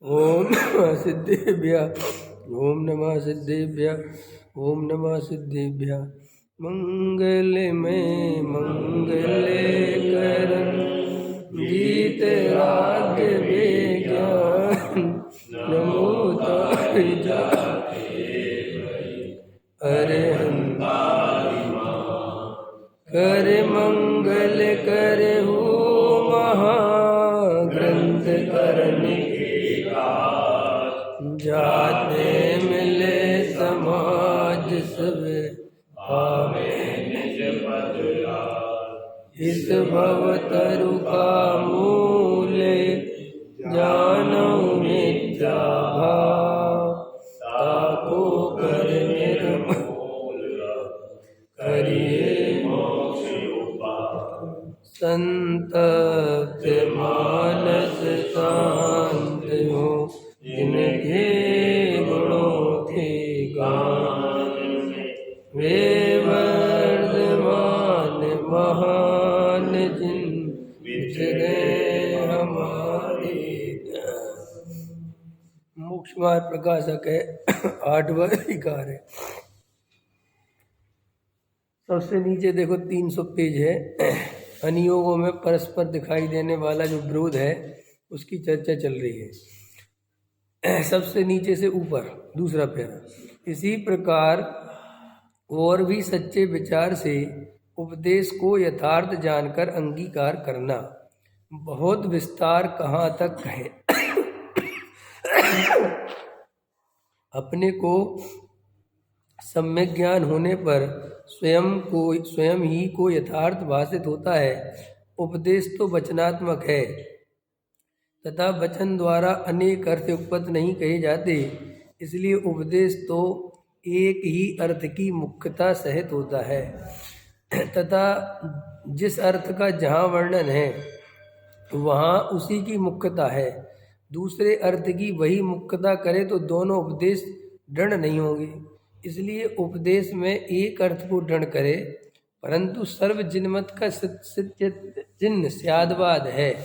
ओम नमः सिद्धेभ्यः। ओम नमः सिद्धेभ्यः। ओम नमः सिद्धेभ्यः। मंगलमय मंगले करन गीत राग विज्ञान नमो अरहंत कर मंगल करहु महाग्रंथ करने जाते मिले समाज सब इस भवतरु का मूल जानो मिथ्या भाव ताको कर निर्मूल करिए संतप्त मानस शांत हो जिनके गुणों के गान वे वर्धमान महान जिन बिछ गए हमारे मोक्ष मार्ग प्रकाशक है। 8वां अधिकार है। सबसे नीचे देखो 300 पेज है। अनियोगों में परस्पर दिखाई देने वाला जो विरोध है उसकी चर्चा चल रही है। सबसे नीचे से ऊपर दूसरा पैरा। इसी प्रकार और भी सच्चे विचार से उपदेश को यथार्थ जानकर अंगीकार करना। बहुत विस्तार कहाँ तक है। अपने को सम्यक ज्ञान होने पर स्वयं ही को यथार्थ भाषित होता है। उपदेश तो वचनात्मक है तथा वचन द्वारा अनेक अर्थ उत्पन्न नहीं कहे जाते, इसलिए उपदेश तो एक ही अर्थ की मुख्यता सहित होता है तथा जिस अर्थ का जहाँ वर्णन है वहाँ उसी की मुख्यता है। दूसरे अर्थ की वही मुख्यता करे तो दोनों उपदेश दृढ़ नहीं होंगे। इसलिए उपदेश में एक अर्थ को दृढ़ करे, परंतु सर्व जिनमत का चिन्ह स्यादवाद है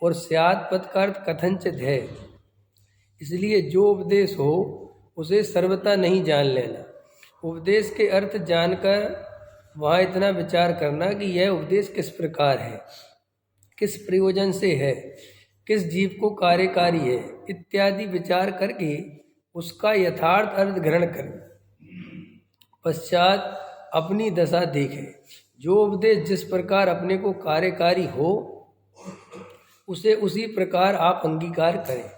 और स्याद पद का अर्थ कथनचित है। इसलिए जो उपदेश हो उसे सर्वथा नहीं जान लेना। उपदेश के अर्थ जानकर वहाँ इतना विचार करना कि यह उपदेश किस प्रकार है, किस प्रयोजन से है, किस जीव को कार्यकारी है इत्यादि विचार करके उसका यथार्थ अर्थ ग्रहण करें। पश्चात अपनी दशा देखें। जो उपदेश जिस प्रकार अपने को कार्यकारी हो उसे उसी प्रकार आप अंगीकार करें,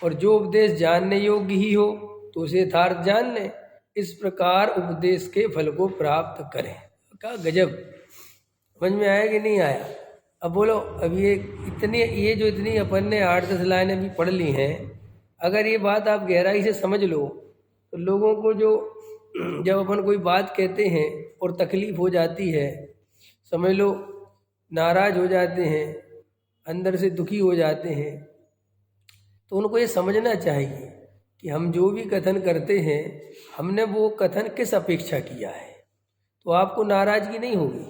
और जो उपदेश जानने योग्य ही हो तो उसे यथार्थ जान लें। इस प्रकार उपदेश के फल को प्राप्त करें। क्या गजब! समझ में आया कि नहीं आया? अब बोलो, अब ये जो इतनी अपन ने 8-10 लाइनें भी पढ़ ली हैं, अगर ये बात आप गहराई से समझ लो तो लोगों को जो जब अपन कोई बात कहते हैं और तकलीफ हो जाती है, समझ लो नाराज हो जाते हैं, अंदर से दुखी हो जाते हैं, तो उनको ये समझना चाहिए कि हम जो भी कथन करते हैं हमने वो कथन किस अपेक्षा किया है। तो आपको नाराजगी नहीं होगी।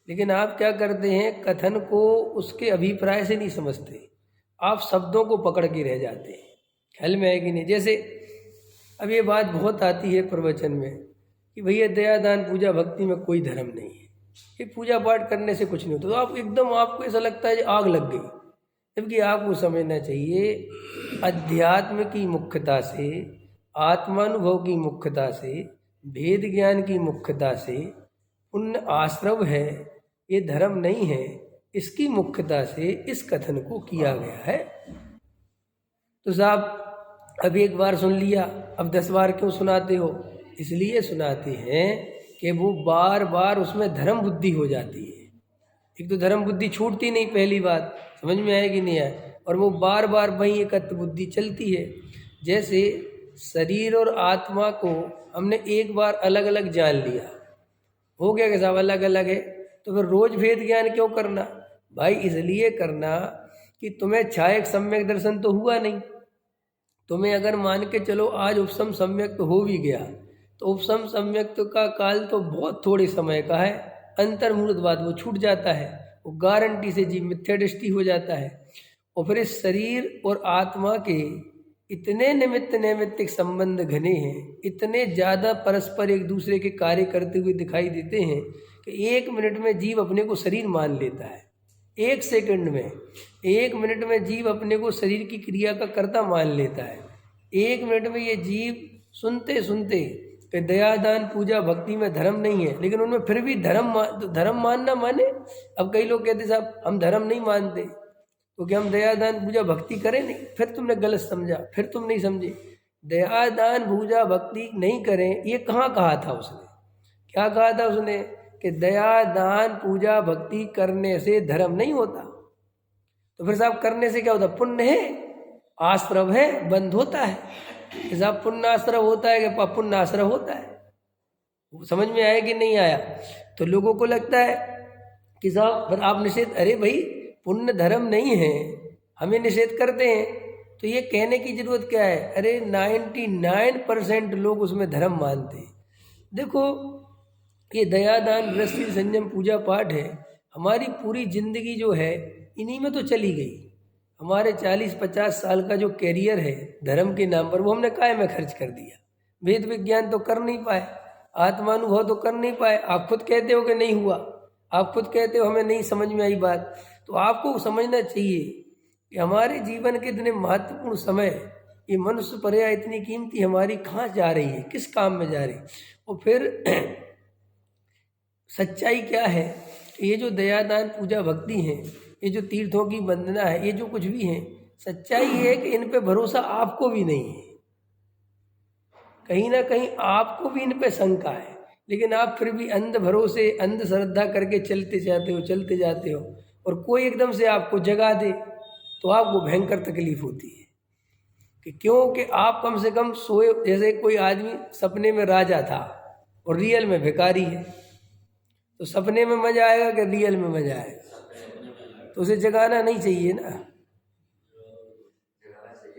लेकिन आप क्या करते हैं, कथन को उसके अभिप्राय से नहीं समझते, आप शब्दों को पकड़ के रह जाते हैं। ख्याल में है कि नहीं? जैसे अब ये बात बहुत आती है प्रवचन में कि भैया दया दान पूजा भक्ति में कोई धर्म नहीं है, ये पूजा पाठ करने से कुछ नहीं होता। तो आप एकदम आपको ऐसा लगता है कि आग लग गई। जबकि आपको समझना चाहिए अध्यात्म की मुख्यता से, आत्मानुभव की मुख्यता से, भेद ज्ञान की मुख्यता से पुण्य आश्रव है, ये धर्म नहीं है। इसकी मुख्यता से इस कथन को किया गया है। तो साहब अब एक बार सुन लिया, अब 10 बार क्यों सुनाते हो? इसलिए सुनाते हैं कि वो बार बार उसमें धर्म बुद्धि हो जाती है। एक तो धर्म बुद्धि छूटती नहीं, पहली बात समझ में आए कि नहीं आए, और वो बार बार वही एकत्र बुद्धि चलती है। जैसे शरीर और आत्मा को हमने एक बार अलग अलग जान लिया, हो गया कि साहब अलग अलग है, तो फिर रोज भेद ज्ञान क्यों करना? भाई इसलिए करना कि तुम्हें छायक सम्यक दर्शन तो हुआ नहीं। तुम्हें अगर मान के चलो आज उपसम सम्यक तो हो भी गया, तो उपसम सम्यक का काल तो बहुत थोड़े समय का है, अंतर्मुहूर्तवाद वो छूट जाता है, वो गारंटी से जीव मिथ्या दृष्टि हो जाता है। और फिर इस शरीर और आत्मा के इतने निमित्त नैमित्तिक संबंध घने हैं, इतने ज़्यादा परस्पर एक दूसरे के कार्य करते हुए दिखाई देते हैं कि 1 मिनट में जीव अपने को शरीर मान लेता है। 1 सेकंड में, 1 मिनट में जीव अपने को शरीर की क्रिया का कर्ता मान लेता है। 1 मिनट में ये जीव सुनते सुनते कि दया दान पूजा भक्ति में धर्म नहीं है, लेकिन उनमें फिर भी धर्म मानना माने। अब कई लोग कहते साहब हम धर्म नहीं मानते तो क्या हम दया दान पूजा भक्ति करें नहीं? फिर तुमने गलत समझा, फिर तुम नहीं समझे। दया दान पूजा भक्ति नहीं करें, ये कहाँ कहा था उसने? क्या कहा था उसने? कि दया दान पूजा भक्ति करने से धर्म नहीं होता। तो फिर साहब करने से क्या होता? पुण्य है, आश्रव है, बंध होता है। साहब पुण्य आश्रव होता है कि पुण्य आश्रव होता है? समझ में आया कि नहीं आया? तो लोगों को लगता है कि साहब आप निषेध, अरे भाई पुण्य धर्म नहीं है, हमें निषेध करते हैं, तो ये कहने की जरूरत क्या है? अरे 99% लोग उसमें धर्म मानते हैं। देखो ये दया दान गृहस्थी संयम पूजा पाठ है, हमारी पूरी जिंदगी जो है इन्हीं में तो चली गई। हमारे 40-50 साल का जो कैरियर है धर्म के नाम पर, वो हमने काय में खर्च कर दिया। वेद विज्ञान तो कर नहीं पाए, आत्मानुभव तो कर नहीं पाए। आप खुद कहते हो कि नहीं हुआ, आप खुद कहते हो हमें नहीं समझ में आई बात। तो आपको समझना चाहिए कि हमारे जीवन के इतने महत्वपूर्ण समय, ये मनुष्य पर्या इतनी कीमती हमारी कहाँ जा रही है, किस काम में जा रही है। और फिर सच्चाई क्या है कि ये जो दया दान पूजा भक्ति है, ये जो तीर्थों की वंदना है, ये जो कुछ भी है, सच्चाई ये है कि इन पे भरोसा आपको भी नहीं है। कहीं ना कहीं आपको भी इन पे शंका है, लेकिन आप फिर भी अंध भरोसे अंध श्रद्धा करके चलते जाते हो और कोई एकदम से आपको जगा दे तो आपको भयंकर तकलीफ होती है। कि क्योंकि आप कम से कम सोए, जैसे कोई आदमी सपने में राजा था और रियल में भिखारी है, तो सपने में मजा आएगा कि रियल में मजा आएगा? तो उसे जगाना नहीं चाहिए ना,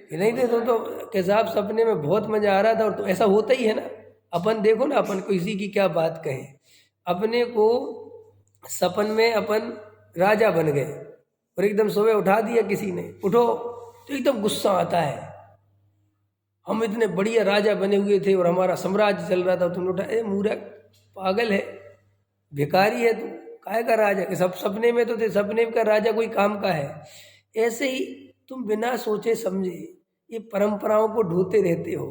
कि नहीं दे तो कि साहब सपने में बहुत मजा आ रहा था। और तो ऐसा होता ही है ना। अपन देखो ना, अपन किसी की क्या बात कहें, अपने को सपन में अपन राजा बन गए और एकदम सुबह उठा दिया किसी ने, उठो, तो एकदम गुस्सा आता है। हम इतने बढ़िया राजा बने हुए थे और हमारा साम्राज्य चल रहा था, तुमने उठा, ए मूर्ख पागल है, भिखारी है तू, काहे का राजा? कि सब सपने में तो थे, सपने का राजा कोई काम का है? ऐसे ही तुम बिना सोचे समझे ये परंपराओं को ढोते रहते हो,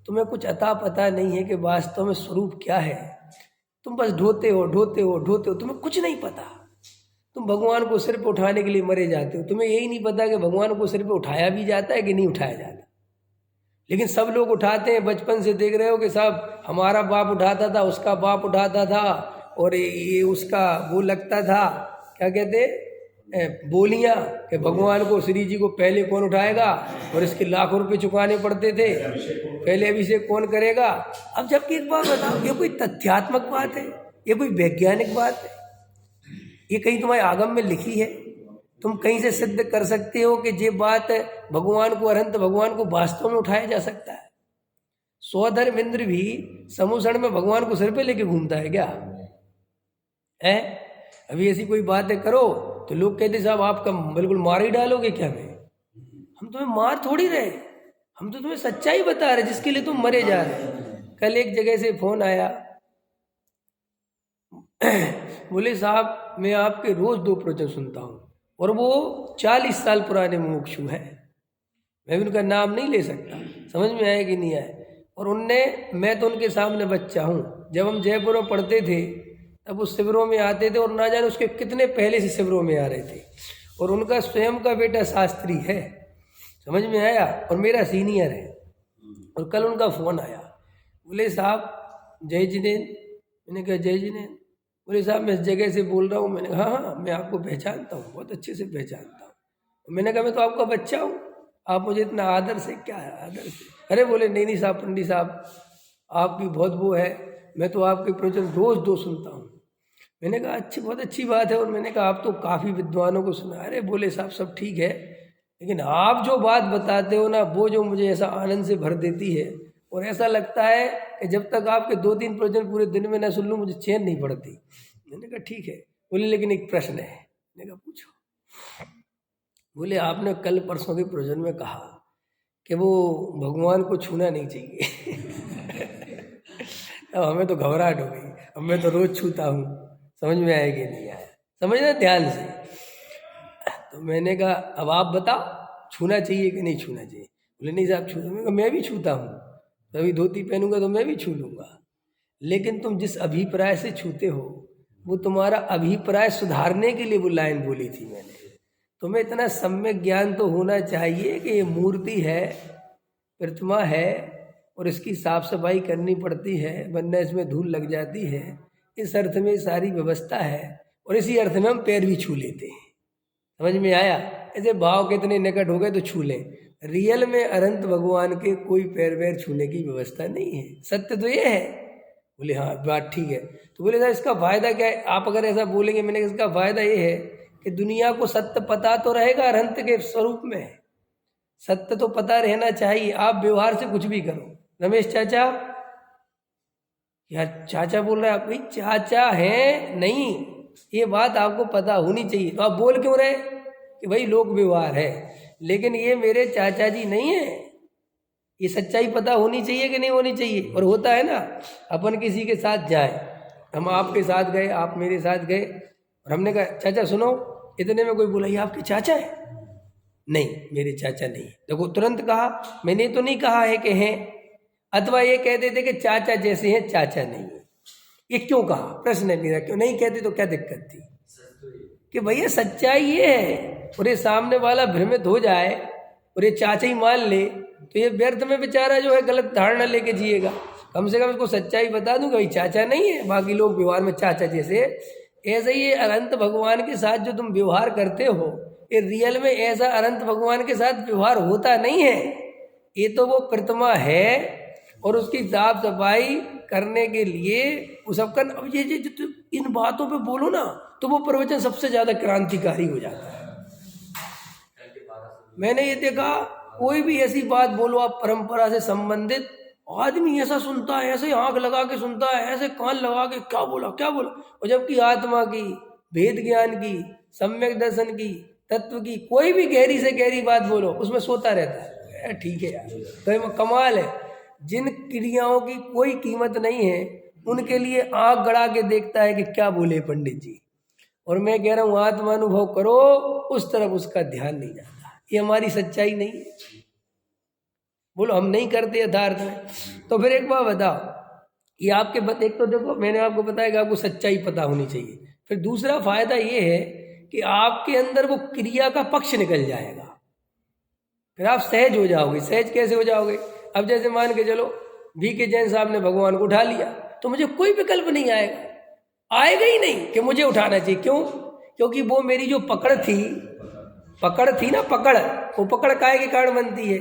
तुम्हें कुछ अता पता नहीं है कि वास्तव में स्वरूप क्या है। तुम बस ढोते हो, तुम्हें कुछ नहीं पता। तुम भगवान को सिर पे उठाने के लिए मरे जाते हो, तुम्हें यही नहीं पता कि भगवान को सिर पे उठाया भी जाता है कि नहीं उठाया जाता। लेकिन सब लोग उठाते हैं, बचपन से देख रहे हो कि साहब हमारा बाप उठाता था, उसका बाप उठाता था, और ये उसका वो लगता था, क्या कहते बोलियां, कि भगवान को श्री जी को पहले कौन उठाएगा, और इसके लाखों रुपए चुकाने पड़ते थे, पहले अभिषेक कौन करेगा। अब जबकि एक बात बताओ, ये कोई तथ्यात्मक बात है, ये कोई वैज्ञानिक बात है, ये कहीं तुम्हारे आगम में लिखी है? तुम कहीं से सिद्ध कर सकते हो कि ये बात भगवान को, अनंत भगवान को वास्तव में उठाया जा सकता है? स्वधर्म इंद्र भी समूषण में भगवान को सिर पे लेके घूमता है क्या है? अभी ऐसी कोई बातें करो तो लोग कहते साहब आप बिल्कुल मार ही डालोगे क्या? हम तुम्हें मार थोड़ी रहे, हम तो तुम्हें सच्चाई बता रहे जिसके लिए तुम मरे जा रहे। कल एक जगह से फोन आया, बोले साहब मैं आपके रोज 2 प्रवचन सुनता हूँ, और वो 40 साल पुराने मुमुक्षु हैं। मैं भी उनका नाम नहीं ले सकता, समझ में आया कि नहीं आया। और मैं तो उनके सामने बच्चा हूँ। जब हम जयपुर में पढ़ते थे तब उस शिविरों में आते थे, और ना जाने उसके कितने पहले से शिविरों में आ रहे थे। और उनका स्वयं का बेटा शास्त्री है, समझ में आया, और मेरा सीनियर है। और कल उनका फ़ोन आया, बोले साहब जय जिनेन्द्र। मैंने कहा जय जिनेन्द्र। बोले साहब मैं इस जगह से बोल रहा हूँ। मैंने कहा हाँ मैं आपको पहचानता हूँ, बहुत अच्छे से पहचानता हूँ। मैंने कहा मैं तो आपका बच्चा हूँ, आप मुझे इतना आदर से, क्या है आदर से? अरे बोले नहीं साहब, पंडित साहब आपकी बहुत वो है, मैं तो आपके प्रवचन रोज 2 सुनता हूँ। मैंने कहा अच्छी, बहुत अच्छी बात है। और मैंने कहा आप तो काफ़ी विद्वानों को सुना। अरे बोले साहब सब ठीक है, लेकिन आप जो बात बताते हो ना, वो जो मुझे ऐसा आनंद से भर देती है, और ऐसा लगता है कि जब तक आपके 2-3 प्रवचन पूरे दिन में ना सुन लूँ मुझे चैन नहीं पड़ती। मैंने कहा ठीक है। बोले लेकिन एक प्रश्न है। मैंने कहा पूछो। बोले आपने कल परसों के प्रवचन में कहा कि वो भगवान को छूना नहीं चाहिए। अब हमें तो घबराहट हो गई, अब मैं तो रोज छूता हूँ, समझ में आया कि नहीं आया, समझना ध्यान से। तो मैंने कहा अब आप बताओ छूना चाहिए कि नहीं छूना चाहिए। बोले नहीं साहब छूना। मैं कहा मैं भी छूता हूँ, अभी धोती पहनूंगा तो मैं भी छू लूँगा, लेकिन तुम जिस अभिप्राय से छूते हो वो तुम्हारा अभिप्राय सुधारने के लिए वो लाइन बोली थी मैंने। तुम्हें इतना सम्यक ज्ञान तो होना चाहिए कि ये मूर्ति है, प्रतिमा है, और इसकी साफ सफाई करनी पड़ती है, वरना इसमें धूल लग जाती है। इस अर्थ में सारी व्यवस्था है, और इसी अर्थ में हम पैर भी छू लेते हैं। समझ में आया? ऐसे भाव के इतने निकट हो गए तो छू लें। रियल में अनंत भगवान के कोई पैर वैर छूने की व्यवस्था नहीं है। सत्य तो ये है। बोले हाँ बात ठीक है। तो बोले सर इसका फायदा क्या है? आप अगर ऐसा बोलेंगे, मैंने कहा इसका फायदा ये है कि दुनिया को सत्य पता तो रहेगा अनंत के स्वरूप में, सत्य तो पता रहना चाहिए। आप व्यवहार से कुछ भी करो। रमेश चाचा, यार चाचा बोल रहे हैं आप, भाई चाचा हैं नहीं, ये बात आपको पता होनी चाहिए। तो आप बोल क्यों रहे कि भाई लोक व्यवहार है, लेकिन ये मेरे चाचा जी नहीं है। ये सच्चाई पता होनी चाहिए कि नहीं होनी चाहिए? और होता है ना, अपन किसी के साथ जाए, हम आपके साथ गए, आप मेरे साथ गए, और हमने कहा चाचा सुनो, इतने में कोई बोला ये आपके चाचा है? नहीं मेरे चाचा नहीं। देखो तुरंत कहा, मैंने तो नहीं कहा है कि हैं, अथवा ये कह देते कि चाचा जैसे हैं चाचा नहीं है। ये क्यों कहा? प्रश्न है मेरा, क्यों नहीं कहते तो क्या दिक्कत थी? कि भैया सच्चाई ये है, और ये सामने वाला भ्रमित हो जाए और ये चाचा ही मान ले तो ये व्यर्थ में बेचारा जो है गलत धारणा लेके जिएगा। कम से कम इसको सच्चाई बता दूं कि भाई चाचा नहीं है, बाकी लोग व्यवहार में चाचा जैसे। ऐसे ही ये अनंत भगवान के साथ जो तुम व्यवहार करते हो, ये रियल में ऐसा अनंत भगवान के साथ व्यवहार होता नहीं है। ये तो वो प्रतिमा है, और उसकी साफ सफाई करने के लिए वो सब कर। अब ये जो इन बातों पे बोलो ना तो वो प्रवचन सबसे ज्यादा क्रांतिकारी हो जाता है। मैंने ये देखा, कोई भी ऐसी बात बोलो आप परंपरा से संबंधित, आदमी ऐसा सुनता है, ऐसे आंख लगा के सुनता है, ऐसे कान लगा के क्या बोला क्या बोला। और जबकि आत्मा की, भेद ज्ञान की, सम्यक दर्शन की, तत्व की कोई भी गहरी से गहरी बात बोलो उसमें सोता रहता है। ठीक है यार, तो कमाल है। जिन क्रियाओं की कोई कीमत नहीं है उनके लिए आंख गड़ा के देखता है कि क्या बोले पंडित जी। और मैं कह रहा हूँ आत्मानुभव करो, उस तरफ उसका ध्यान नहीं जाता। ये हमारी सच्चाई नहीं है। बोलो हम नहीं करते यथार्थ में। तो फिर एक बात बताओ, ये आपके एक तो देखो मैंने आपको बताया कि आपको सच्चाई पता होनी चाहिए। फिर दूसरा फायदा ये है कि आपके अंदर वो क्रिया का पक्ष निकल जाएगा, फिर आप सहज हो जाओगे। सहज कैसे हो जाओगे? अब जैसे मान के चलो VK जैन साहब ने भगवान को उठा लिया, तो मुझे कोई विकल्प नहीं आएगा ही नहीं कि मुझे उठाना चाहिए। क्यों? क्योंकि वो मेरी जो पकड़ थी ना, वो पकड़ काहे के कारण बनती है?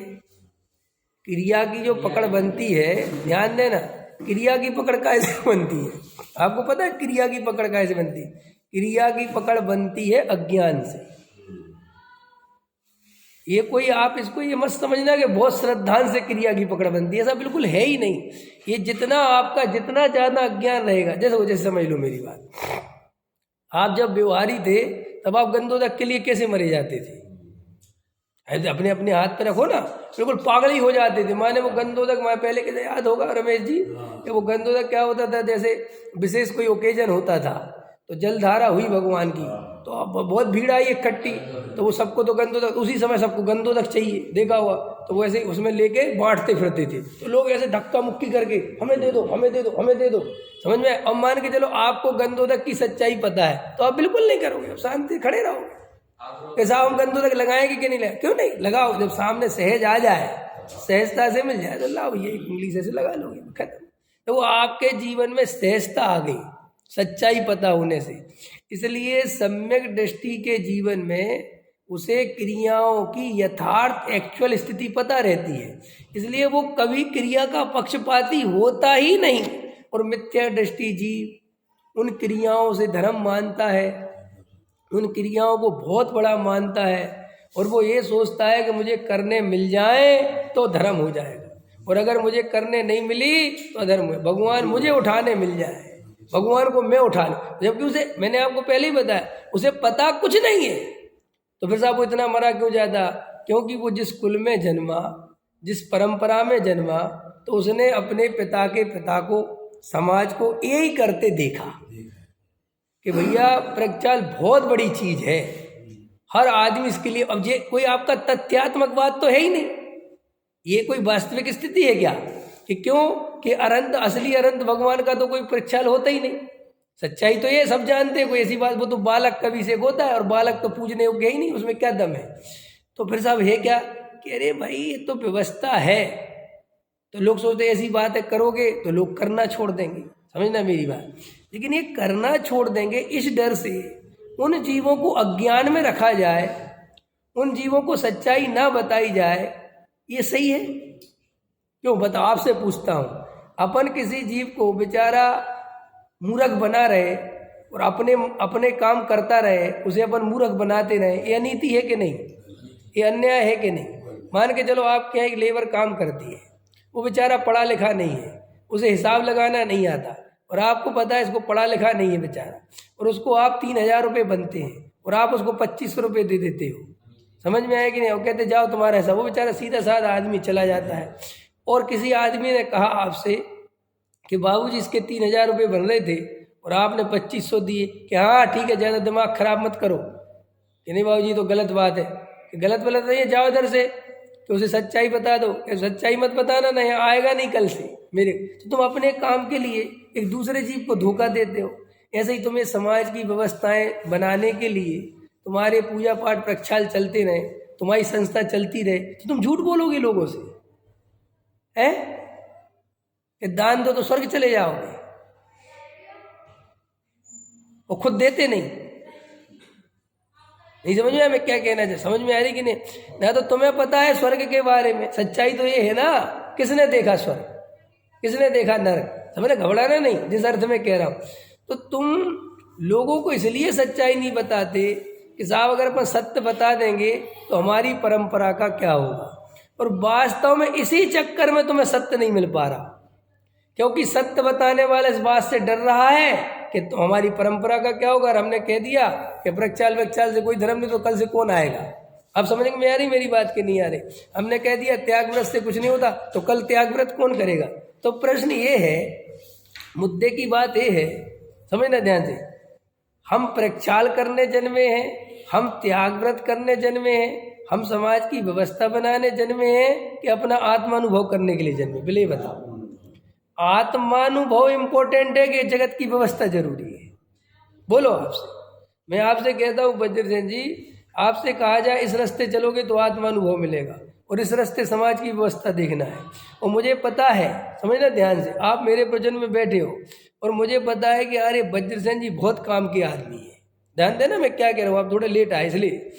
क्रिया की जो पकड़ बनती है, ध्यान देना, क्रिया की पकड़ काहे से बनती है? आपको पता है क्रिया की पकड़ काहे से बनती है? क्रिया की पकड़ बनती है अज्ञान से। ये कोई आप इसको ये मत समझना कि बहुत श्रद्धान से क्रिया की पकड़ बनती है, ऐसा बिल्कुल है ही नहीं। ये जितना ज्यादा अज्ञान रहेगा, जैसे समझ लो मेरी बात, आप जब व्यवहारी थे तब आप गंदोदक के लिए कैसे मरे जाते थे? अपने अपने हाथ पे रखो ना, बिल्कुल पागल ही हो जाते थे। माने वो गंदोदक, मैं पहले कैसे याद होगा रमेश जी कि वो गंदोदक क्या होता था, जैसे विशेष कोई ओकेजन होता था तो जलधारा हुई भगवान की, तो अब बहुत भीड़ आई इकट्ठी, तो वो सबको तो गंदोदक, उसी समय सबको गंदोदक चाहिए, देखा हुआ, तो वो ऐसे उसमें लेके बांटते फिरते थे। तो लोग ऐसे धक्का मुक्की करके हमें दे दो, हमें दे दो, हमें दे दो, समझ में? अब मान के चलो आपको गंदोदक की सच्चाई पता है तो आप बिल्कुल नहीं करोगे, अब शांति खड़े रहोगे। कैसा हम गंदोदक लगाएंगे कि नहीं लगाए? क्यों नहीं लगाओ? जब सामने सहज आ जाए, सहजता से मिल जाए तो लाओ, ये उंगली से लगा लोगे, खत्म। तो वो आपके जीवन में सहजता आ गई सच्चाई पता होने से। इसलिए सम्यक दृष्टि के जीवन में उसे क्रियाओं की यथार्थ एक्चुअल स्थिति पता रहती है, इसलिए वो कभी क्रिया का पक्षपाती होता ही नहीं। और मिथ्या दृष्टि जीव उन क्रियाओं से धर्म मानता है, उन क्रियाओं को बहुत बड़ा मानता है, और वो ये सोचता है कि मुझे करने मिल जाए तो धर्म हो जाएगा, और अगर मुझे करने नहीं मिली तो अधर्म है। भगवान मुझे उठाने मिल जाए, भगवान को मैं उठा लूं, जबकि उसे, मैंने आपको पहले ही बताया, उसे पता कुछ नहीं है। तो फिर साहब वो इतना मरा क्यों जाता? क्योंकि वो जिस कुल में जन्मा, जिस परंपरा में जन्मा तो उसने अपने पिता के पिता को, समाज को यही करते देखा कि भैया प्रज्ञाल बहुत बड़ी चीज है, हर आदमी इसके लिए। अब ये कोई आपका तथ्यात्मक बात तो है ही नहीं, ये कोई वास्तविक स्थिति है क्या कि क्यों कि अनंत, असली अनंत भगवान का तो कोई प्रक्षाल होता ही नहीं। सच्चाई तो ये सब जानते हैं, कोई ऐसी बात, वो तो बालक कभी से होता है और बालक तो पूजने योग्य ही नहीं, उसमें क्या दम है। तो फिर साहब है क्या कि अरे भाई ये तो व्यवस्था है, तो लोग सोचते ऐसी बात है करोगे तो लोग करना छोड़ देंगे, समझना मेरी बात। लेकिन ये करना छोड़ देंगे इस डर से उन जीवों को अज्ञान में रखा जाए, उन जीवों को सच्चाई ना बताई जाए, ये सही है? क्यों बताओ, आपसे पूछता हूँ, अपन किसी जीव को बेचारा मूर्ख बना रहे और अपने काम करता रहे, उसे अपन मूर्ख बनाते रहे, ये अनीति है कि नहीं? ये अन्याय है कि नहीं? मान के चलो आपके यहाँ एक लेबर काम करती है, वो बेचारा पढ़ा लिखा नहीं है, उसे हिसाब लगाना नहीं आता और आपको पता है इसको पढ़ा लिखा नहीं है बेचारा, और उसको आप 3,000 रुपये बनते हैं और आप उसको 2500 रुपये दे देते हो, समझ में आया कि नहीं? वो कहते जाओ तुम्हारा हिसाब, वो बेचारा सीधा साधा आदमी चला जाता है। और किसी आदमी ने कहा आपसे कि बाबूजी इसके 3,000 रुपये बन रहे थे और आपने 2500 दिए, कि हाँ ठीक है, ज़्यादा दिमाग खराब मत करो, कि नहीं बाबूजी तो गलत बात है, कि गलत नहीं है, जाओ इधर से, तो उसे सच्चाई बता दो। सच्चाई मत बताना ना, यहाँ आएगा नहीं कल से मेरे। तो तुम अपने काम के लिए एक दूसरे जीव को धोखा देते हो। ऐसे ही तुम्हें समाज की व्यवस्थाएं बनाने के लिए तुम्हारे पूजा पाठ प्रक्षाल चलते रहे, तुम्हारी संस्था चलती रहे, तो तुम झूठ बोलोगे लोगों से है कि दान दो तो स्वर्ग चले जाओगे, और खुद देते नहीं समझ में मैं क्या कहना चाहिए? समझ में आ रही कि नहीं? ना तो तुम्हें पता है स्वर्ग के बारे में, सच्चाई तो ये है ना, किसने देखा स्वर्ग, किसने देखा नरक? समझे, घबराना नहीं जिस अर्थ में कह रहा हूं। तो तुम लोगों को इसलिए सच्चाई नहीं बताते कि साहब अगर अपन सत्य बता देंगे तो हमारी परंपरा का क्या होगा, और वास्तव में इसी चक्कर में तुम्हें सत्य नहीं मिल पा रहा, क्योंकि सत्य बताने वाला इस बात से डर रहा है कि तो हमारी परंपरा का क्या होगा। और हमने कह दिया कि प्रक्षाल से कोई धर्म नहीं, तो कल से कौन आएगा? अब समझ में आ रही मेरी बात कि नहीं आ रही? हमने कह दिया त्याग व्रत से कुछ नहीं होता, तो कल त्याग व्रत कौन करेगा? तो प्रश्न ये है, मुद्दे की बात ये है, समझना ध्यान से, हम प्रक्षाल करने जन्मे हैं, हम त्याग व्रत करने जन्मे हैं, हम समाज की व्यवस्था बनाने जन्मे हैं कि अपना आत्मानुभव करने के लिए जन्मे? पहले बताओ, आत्मानुभव इंपॉर्टेंट है कि जगत की व्यवस्था जरूरी है? बोलो आपसे, मैं आपसे कहता हूँ वज्रसेन जी, आपसे कहा जाए इस रास्ते चलोगे तो आत्मानुभव मिलेगा, और इस रास्ते समाज की व्यवस्था देखना है। और मुझे पता है, समझना ध्यान से, आप मेरे प्रवचन में बैठे हो और मुझे पता है कि अरे वज्रसेन जी बहुत काम के आदमी है, ध्यान देना मैं क्या कह रहा हूँ, आप थोड़े लेट आए इसलिए।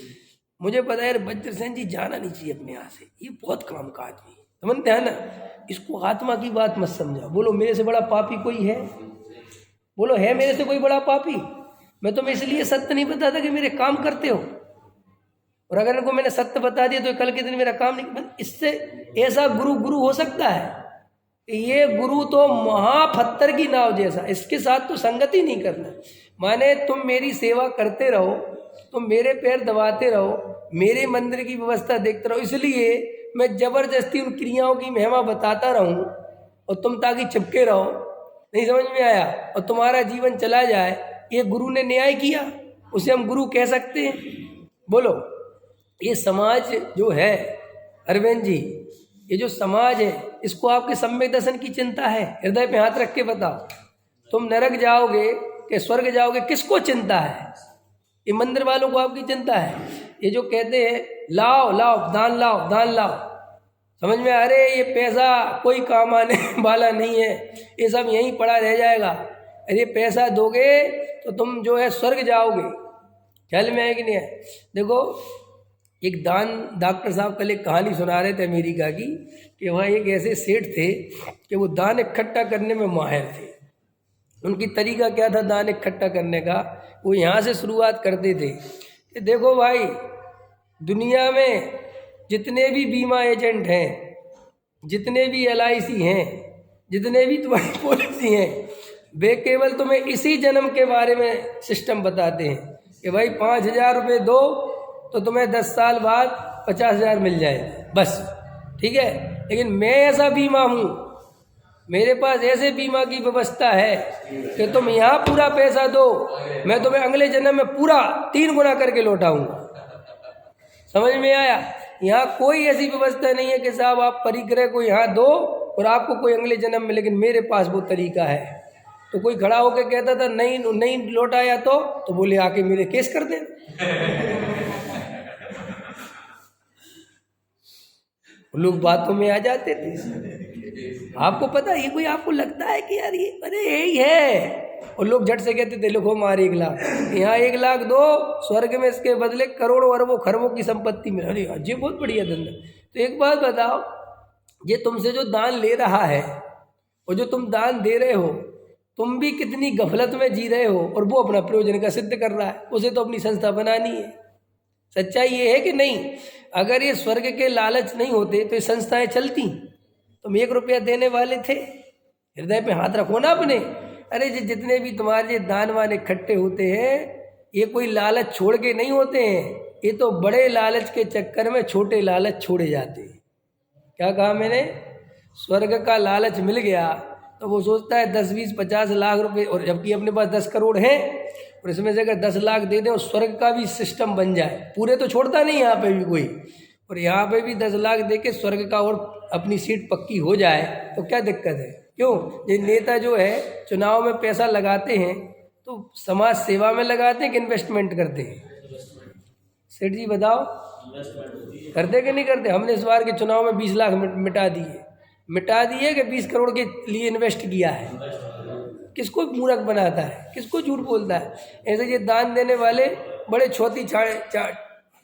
मुझे पता है यार वज्रसेन जी जाना नहीं चाहिए अपने यहाँ से, ये बहुत काम का आदमी है, समझ ध्यान ना, इसको आत्मा की बात मत समझा। बोलो मेरे से बड़ा पापी कोई है? बोलो है मेरे से कोई बड़ा पापी? मैं तुम्हें इसलिए सत्य नहीं बताता कि मेरे काम करते हो, और अगर इनको मैंने सत्य बता दिया तो कल के दिन मेरा काम नहीं। इससे ऐसा गुरु हो सकता है? ये गुरु तो महाफत्तर की नाव जैसा, इसके साथ तो संगति नहीं करना। माने तुम मेरी सेवा करते रहो, तुम मेरे पैर दबाते रहो, मेरे मंदिर की व्यवस्था देखते रहो, इसलिए मैं जबरदस्ती उन क्रियाओं की महिमा बताता रहूं और तुम ताकि चिपके रहो। नहीं समझ में आया? और तुम्हारा जीवन चला जाए, ये गुरु ने न्याय किया, उसे हम गुरु कह सकते हैं? बोलो, ये समाज जो है अरविंद जी, ये जो समाज है, इसको आपके सम्यक दर्शन की चिंता है? हृदय पे हाथ रख के बताओ, तुम नरक जाओगे कि स्वर्ग जाओगे, किसको चिंता है? ये मंदिर वालों को आपकी चिंता है? ये जो कहते हैं लाओ लाओ दान लाओ दान लाओ, समझ में? अरे ये पैसा कोई काम आने वाला नहीं है, ये सब यहीं पड़ा रह जाएगा। अरे पैसा दोगे तो तुम जो है स्वर्ग जाओगे, ख्याल में आए कि नहीं है? देखो, एक डॉक्टर साहब कल एक कहानी सुना रहे थे अमेरिका की, कि वहाँ एक ऐसे सेठ थे कि वो दान इकट्ठा करने में माहिर थे। उनकी तरीका क्या था दान इकट्ठा करने का? वो यहाँ से शुरुआत करते थे कि देखो भाई, दुनिया में जितने भी बीमा एजेंट हैं, जितने भी LIC हैं, जितने भी तुम्हारी पॉलिसी हैं, वे केवल तुम्हें इसी जन्म के बारे में सिस्टम बताते हैं कि भाई 5,000 रुपये दो तो तुम्हें 10 साल बाद 50,000 मिल जाएगा, बस, ठीक है? लेकिन मैं ऐसा बीमा हूँ, मेरे पास ऐसे बीमा की व्यवस्था है कि तुम यहाँ पूरा पैसा दो, मैं तुम्हें अगले जन्म में पूरा 3 गुना करके लौटाऊंगा। समझ में आया? यहाँ कोई ऐसी व्यवस्था नहीं है कि साहब आप परिग्रह को यहाँ दो और आपको कोई अगले जन्म में, लेकिन मेरे पास वो तरीका है। तो कोई खड़ा होकर कहता था नहीं लौटाया तो बोले आके मेरे केस कर दे। लोग बातों में आ जाते थे। आपको पता ये कोई आपको लगता है कि यार ये अरे यही है, और लोग झट से कहते थे लिखो मार 1 लाख, यहाँ 1 लाख दो, स्वर्ग में इसके बदले करोड़ों अरबों खरबों की संपत्ति में। अरे ये बहुत बढ़िया धंधा। तो एक बात बताओ, ये तुमसे जो दान ले रहा है और जो तुम दान दे रहे हो, तुम भी कितनी गफलत में जी रहे हो, और वो अपना प्रयोजन का सिद्ध कर रहा है। उसे तो अपनी संस्था बनानी है। सच्चाई ये है कि नहीं? अगर ये स्वर्ग के लालच नहीं होते तो ये संस्थाएं चलती? तुम 1 रुपया देने वाले थे? हृदय पे हाथ रखो ना अपने। अरे जितने भी तुम्हारे दान वान इकट्ठे होते हैं, ये कोई लालच छोड़ के नहीं होते हैं, ये तो बड़े लालच के चक्कर में छोटे लालच छोड़े जाते हैं। क्या कहा मैंने? स्वर्ग का लालच मिल गया तो वो सोचता है 10, 20, 50 लाख रुपए, और जबकि अपने पास 10 करोड़ हैं, और इसमें से अगर 10 लाख दे दें और स्वर्ग का भी सिस्टम बन जाए, पूरे तो छोड़ता नहीं यहाँ पे भी कोई, और यहाँ पे भी 10 लाख दे के स्वर्ग का और अपनी सीट पक्की हो जाए तो क्या दिक्कत है? क्यों? ये नेता जो है चुनाव में पैसा लगाते हैं तो समाज सेवा में लगाते हैं कि इन्वेस्टमेंट करते हैं? सेठ जी बताओ, करते कि नहीं करते? हमने इस बार के चुनाव में 20 लाख मिटा दिए कि 20 करोड़ के लिए इन्वेस्ट किया है। किसको मूर्ख बनाता है, किसको झूठ बोलता है? ऐसे ये दान देने वाले बड़े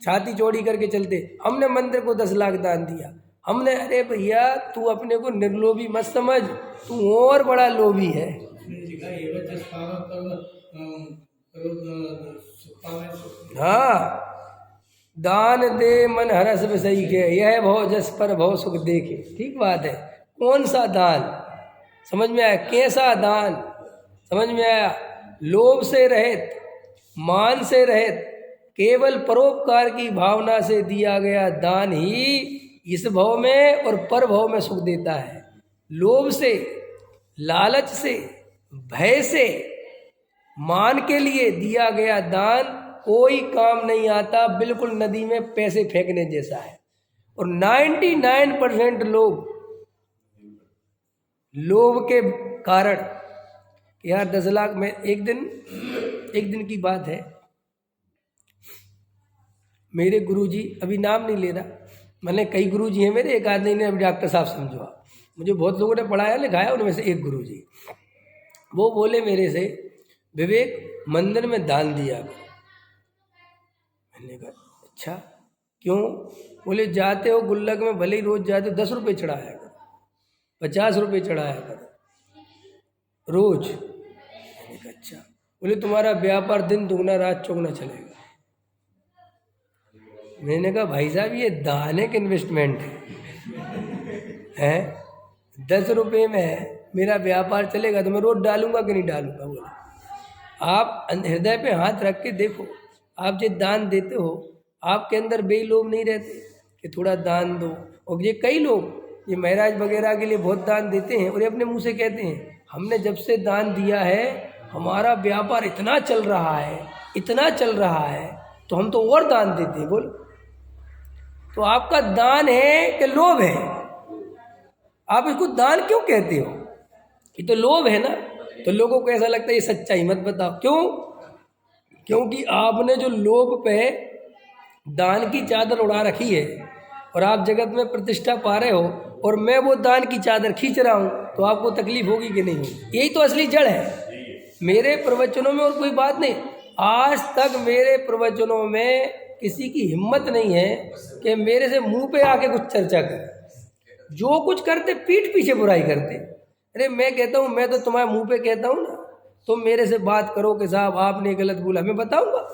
छाती चौड़ी करके चलते, हमने मंदिर को 10 लाख दान दिया, हमने। अरे भैया तू अपने को निर्लोभी मत समझ, तू और बड़ा लोभी है। हाँ, दान दे मन हरस में सही के, यह भव जस पर भव सुख देखे। ठीक बात है। कौन सा दान? समझ में आया? कैसा दान? समझ में आया? लोभ से रहित, मान से रहित, केवल परोपकार की भावना से दिया गया दान ही इस भव में और पर भव में सुख देता है। लोभ से, लालच से, भय से, मान के लिए दिया गया दान कोई काम नहीं आता, बिल्कुल नदी में पैसे फेंकने जैसा है। और 99% लोग लोभ के कारण, यार 10 लाख में एक दिन की बात है, मेरे गुरुजी, अभी नाम नहीं ले रहा, मैंने कई गुरुजी हैं मेरे, एक आदमी ने अभी डॉक्टर साहब समझो आप, मुझे बहुत लोगों ने पढ़ाया लिखाया, उनमें से एक गुरुजी वो बोले मेरे से, विवेक मंदिर में दान दिया। मैंने कहा अच्छा क्यों? बोले जाते हो गुल्लक में भले ही रोज जाते हो 10 रुपये चढ़ाया करो, 50 रुपये चढ़ाया करो रोज। मैंने कहा अच्छा। बोले तुम्हारा व्यापार दिन दुगना रात चौगुना चलेगा। मैंने कहा भाई साहब ये दान है कि इन्वेस्टमेंट है? 10 रुपये में मेरा व्यापार चलेगा तो मैं रोज डालूंगा कि नहीं डालूंगा? बोला आप हृदय पे हाथ रख के देखो, आप जो दान देते हो आपके अंदर बेलोभ नहीं रहते कि थोड़ा दान दो। और ये कई लोग ये महाराज वगैरह के लिए बहुत दान देते हैं और ये अपने मुंह से कहते हैं हमने जब से दान दिया है हमारा व्यापार इतना चल रहा है तो हम तो और दान देते हैं। बोलो तो आपका दान है कि लोभ है? आप इसको दान क्यों कहते हो? ये तो लोभ है ना। तो लोगों को ऐसा लगता है ये सच्चाई मत बताओ। क्यों? क्योंकि आपने जो लोभ पे दान की चादर उड़ा रखी है और आप जगत में प्रतिष्ठा पा रहे हो और मैं वो दान की चादर खींच रहा हूँ तो आपको तकलीफ होगी कि नहीं होगी? यही तो असली जड़ है मेरे प्रवचनों में और कोई बात नहीं। आज तक मेरे प्रवचनों में किसी की हिम्मत नहीं है कि मेरे से मुंह पे आके कुछ चर्चा करे। जो कुछ करते पीठ पीछे बुराई करते। अरे मैं कहता हूँ, मैं तो तुम्हारे मुंह पे कहता हूँ ना, तुम मेरे से बात करो कि साहब आपने गलत बोला, मैं बताऊंगा,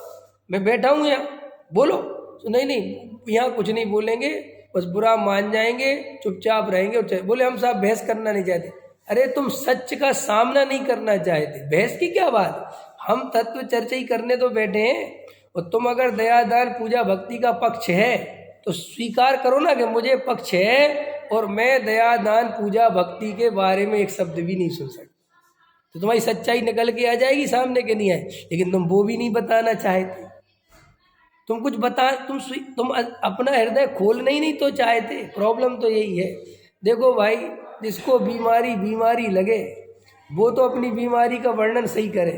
मैं बैठा हूँ यहाँ, बोलो। तो नहीं यहाँ कुछ नहीं बोलेंगे, बस बुरा मान जाएंगे, चुपचाप रहेंगे। और बोले हम साहब बहस करना नहीं चाहते। अरे तुम सच का सामना नहीं करना चाहते, बहस की क्या बात? हम तत्व चर्चा ही करने तो बैठे हैं। और तुम अगर दया दान पूजा भक्ति का पक्ष है तो स्वीकार करो ना कि मुझे पक्ष है और मैं दया दान पूजा भक्ति के बारे में एक शब्द भी नहीं सुन सकता। तो तुम्हारी सच्चाई निकल के आ जाएगी सामने के नहीं आए, लेकिन तुम वो भी नहीं बताना चाहते। तुम कुछ बता तुम अपना हृदय खोलना ही नहीं तो चाहते। प्रॉब्लम तो यही है। देखो भाई, जिसको बीमारी लगे वो तो अपनी बीमारी का वर्णन सही करे,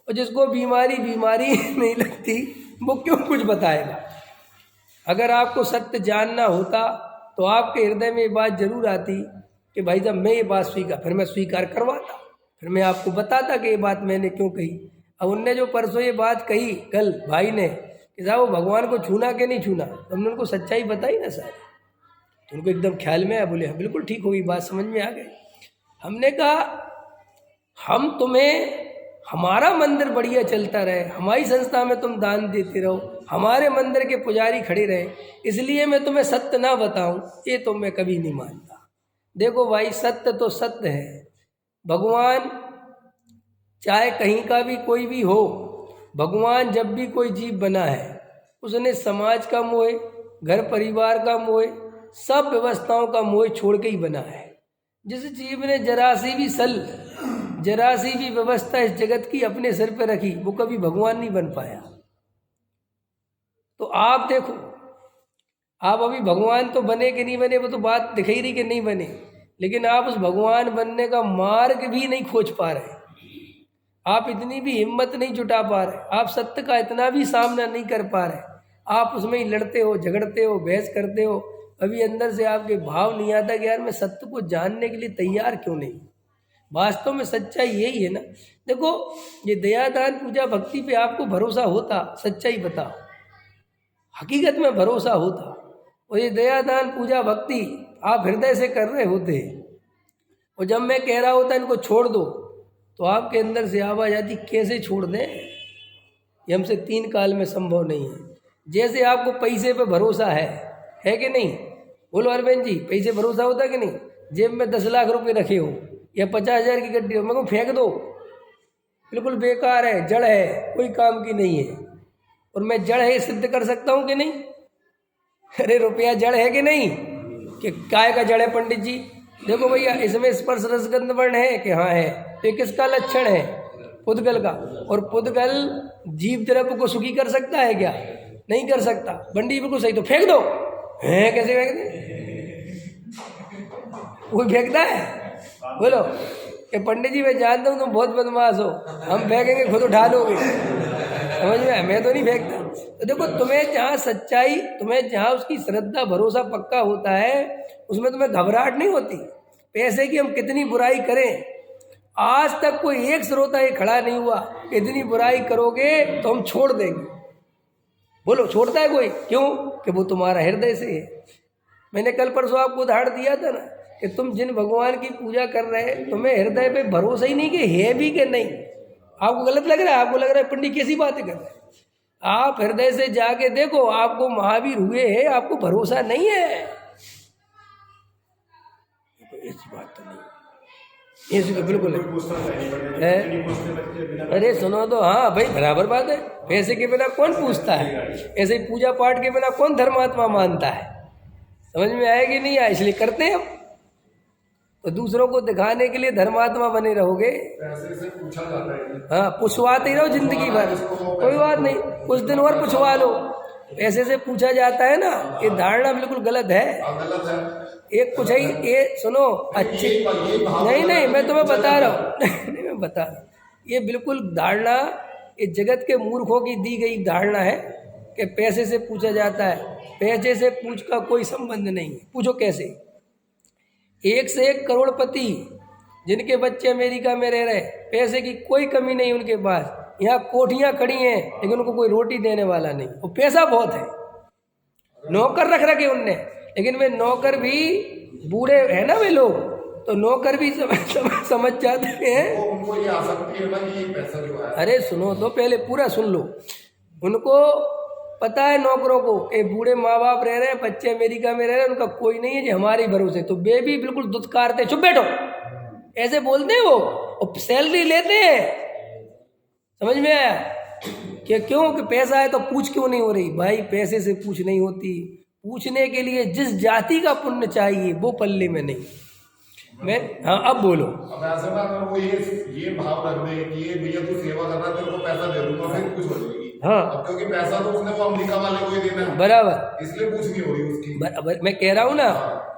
और जिसको बीमारी नहीं लगती वो क्यों कुछ बताएगा। अगर आपको सत्य जानना होता तो आपके हृदय में ये बात जरूर आती कि भाई जब मैं ये बात फिर मैं स्वीकार करवाता, फिर मैं आपको बताता कि ये बात मैंने क्यों कही। अब उनने जो परसों ये बात कही कल भाई ने कि साहब वो भगवान को छूना कि नहीं छूना, तो हमने उनको सच्चाई बताई ना सारी, तो उनको एकदम ख्याल में आया, बोले हाँ बिल्कुल ठीक होगी, बात समझ में आ गई। हमने कहा हम तुम्हें हमारा मंदिर बढ़िया चलता रहे, हमारी संस्था में तुम दान देते रहो, हमारे मंदिर के पुजारी खड़े रहे, इसलिए मैं तुम्हें सत्य ना बताऊं, ये तो मैं कभी नहीं मानता। देखो भाई, सत्य तो सत्य है। भगवान चाहे कहीं का भी कोई भी हो, भगवान जब भी कोई जीव बना है उसने समाज का मोह, घर परिवार का मोह, सब व्यवस्थाओं का मोह छोड़ के ही बना है। जिस जीव ने जरा सी भी व्यवस्था इस जगत की अपने सिर पे रखी, वो कभी भगवान नहीं बन पाया। तो आप देखो, आप अभी भगवान तो बने कि नहीं बने वो तो बात दिखाई रही कि नहीं बने, लेकिन आप उस भगवान बनने का मार्ग भी नहीं खोज पा रहे। आप इतनी भी हिम्मत नहीं जुटा पा रहे, आप सत्य का इतना भी सामना नहीं कर पा रहे। आप उसमें ही लड़ते हो, झगड़ते हो, बहस करते हो। अभी अंदर से आपके भाव नहीं आता कि यार मैं सत्य को जानने के लिए तैयार क्यों नहीं। वास्तव में सच्चाई यही है ना। देखो, ये दया दान पूजा भक्ति पे आपको भरोसा होता, सच्चाई बताओ, हकीकत में भरोसा होता, और ये दया दान पूजा भक्ति आप हृदय से कर रहे होते, और जब मैं कह रहा होता इनको छोड़ दो, तो आपके अंदर से आवाज आती कैसे छोड़ दें, ये हमसे 3 काल में संभव नहीं है। जैसे आपको पैसे पे भरोसा है कि नहीं? बोलो अरविंद जी, पैसे भरोसा होता कि नहीं? जेब में 10 लाख रुपए रखे हो या 50,000 की गड्डी हो, मेरे को फेंक दो, बिल्कुल बेकार है, जड़ है, कोई काम की नहीं है। और मैं जड़ है सिद्ध कर सकता हूँ कि नहीं? अरे रुपया जड़ है कि नहीं? कि काय का जड़ है पंडित जी? देखो भैया, इसमें स्पर्श रसगंध वर्ण है कि हाँ है, तो ये किसका लक्षण है? पुद्गल का। और पुद्गल जीव द्रव्य को सुखी कर सकता है क्या? नहीं कर सकता। बंडी बिल्कुल सही, तो फेंक दो। है कैसे फेंक दे? कोई फेंकता है? बोलो कि पंडित जी मैं जानता हूँ तुम बहुत बदमाश हो, हम फेंकेंगे खुद उठा लोगे। समझ में? मैं तो नहीं फेंकता। तो देखो, तुम्हें जहाँ सच्चाई, तुम्हें जहाँ उसकी श्रद्धा भरोसा पक्का होता है, उसमें तुम्हें घबराहट नहीं होती। पैसे की हम कितनी बुराई करें, आज तक कोई एक श्रोता ये खड़ा नहीं हुआ, इतनी बुराई करोगे तो हम छोड़ देंगे। बोलो, छोड़ता है कोई? क्यों? कि वो तुम्हारा हृदय से है। मैंने कल परसों आपको उदाहरण दिया था ना कि तुम जिन भगवान की पूजा कर रहे हैं, तुम्हें हृदय पे भरोसा ही नहीं कि है भी कि नहीं। आपको गलत लग रहा है, आपको लग रहा है पंडित कैसी बातें कर रहे हैं। आप हृदय से जाके देखो, आपको महावीर हुए हैं, आपको भरोसा नहीं है। ऐसी बात तो नहीं, ऐसी तो बिल्कुल है। अरे सुनो तो, हाँ भाई बराबर बात है। पैसे के बिना कौन पूछता है? ऐसे ही पूजा पाठ के बिना कौन धर्मात्मा मानता है? समझ में आएगी नहीं आए, इसलिए करते हैं हम। तो दूसरों को दिखाने के लिए धर्मात्मा बने रहोगे। पैसे से पूछा जाता है। हाँ, पूछवाते ही रहो जिंदगी भर, कोई बात नहीं, कुछ दिन और पूछवा लो। पैसे से पूछा जाता है ना, ये धारणा बिल्कुल गलत है। गलत है। एक कुछ ही, ये सुनो अच्छी, नहीं मैं तुम्हें बता रहा हूँ नहीं मैं बता रहा हूँ, ये बिल्कुल धारणा ये जगत के मूर्खों की दी गई धारणा है कि पैसे से पूछा जाता है। पैसे से पूछ का कोई संबंध नहीं है। पूछो कैसे? 1 से 1 करोड़पति जिनके बच्चे अमेरिका में रह रहे, पैसे की कोई कमी नहीं उनके पास, यहाँ कोठियाँ खड़ी हैं, लेकिन उनको कोई रोटी देने वाला नहीं। वो पैसा बहुत है, नौकर रख रखे उनने, लेकिन वे नौकर भी बूढ़े हैं ना वे लोग, तो नौकर भी समझ जाते हैं। उनको ये आसक्ति है ना कि पैसा जो है। अरे सुनो तो, पहले पूरा सुन लो। उनको पता है नौकरों को कि बूढ़े माँ बाप रह रहे हैं, बच्चे अमेरिका में रह रहे हैं, उनका कोई नहीं है जो हमारे भरोसे, तो वे भी बिल्कुल दुत्कारते, चुप बैठो, ऐसे बोलते हैं वो, और सैलरी लेते हैं। समझ में आया? कि क्यों? कि पैसा है तो पूछ क्यों नहीं हो रही? भाई पैसे से पूछ नहीं होती, पूछने के लिए जिस जाति का पुण्य चाहिए वो पल्ले में नहीं। मैं हाँ अब बोलो। अब ऐसे में अगर वो ये भाव रख दे कि ये भैया तू सेवा कर रहा है, तेरे को पैसा दे दूंगा, फिर कुछ हो जाएगी। हाँ अब क्योंकि पैसा तो उसने वो अमेरिका वाले को ही देना है, बराबर, इसलिए पूछ नहीं हो रही उसकी। बराबर मैं कह रहा हूँ ना,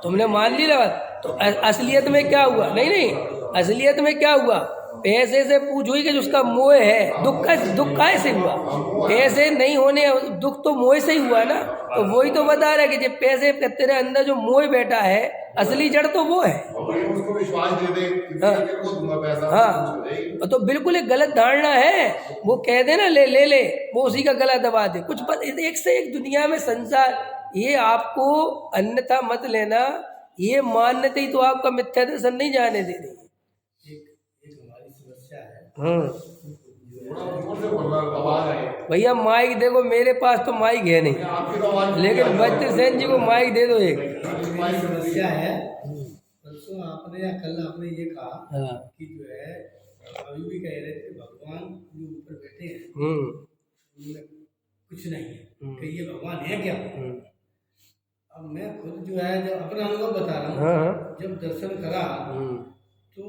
तुमने मान ली ना। तो असलियत में क्या हुआ? नहीं नहीं, असलियत में क्या हुआ? पैसे से पूछ हुई कि उसका मोह है, दुख कैसे हुआ? पैसे नहीं होने, दुख तो मोह से ही हुआ ना। तो वही तो बता रहे कि जब पैसे तेरे अंदर जो मोह बैठा है, असली जड़ तो वो है। उसको विश्वास दे दे कि हाँ। तेरे को दूंगा पैसा, हाँ तो बिल्कुल एक गलत धारणा है। वो कह दे ना ले ले ले, वो उसी का गला दबा दे। कुछ एक से एक दुनिया में संसार, ये आपको अन्यथा मत लेना, ये मान्यता ही तो आपका मिथ्या दर्शन नहीं जाने दे रही है। हमारी समस्या है। थोड़ा जोर से बोलना, आवाज आए। भैया माइक देखो, मेरे पास तो माइक है नहीं, आपकी तो आवाज लेकिन बच्चे सेन जी को माइक दे दो एक। हमारी समस्या है, परसों आपने या कल आपने ये कहा हाँ कि जो है अभी भी कह रहे थे भगवान जो ऊपर बैठे हैं उनमें कुछ नहीं है, कि ये भगवान है क्या? अब मैं खुद जो है जब अपना अनुभव बता रहा हूँ, हाँ जब दर्शन करा तो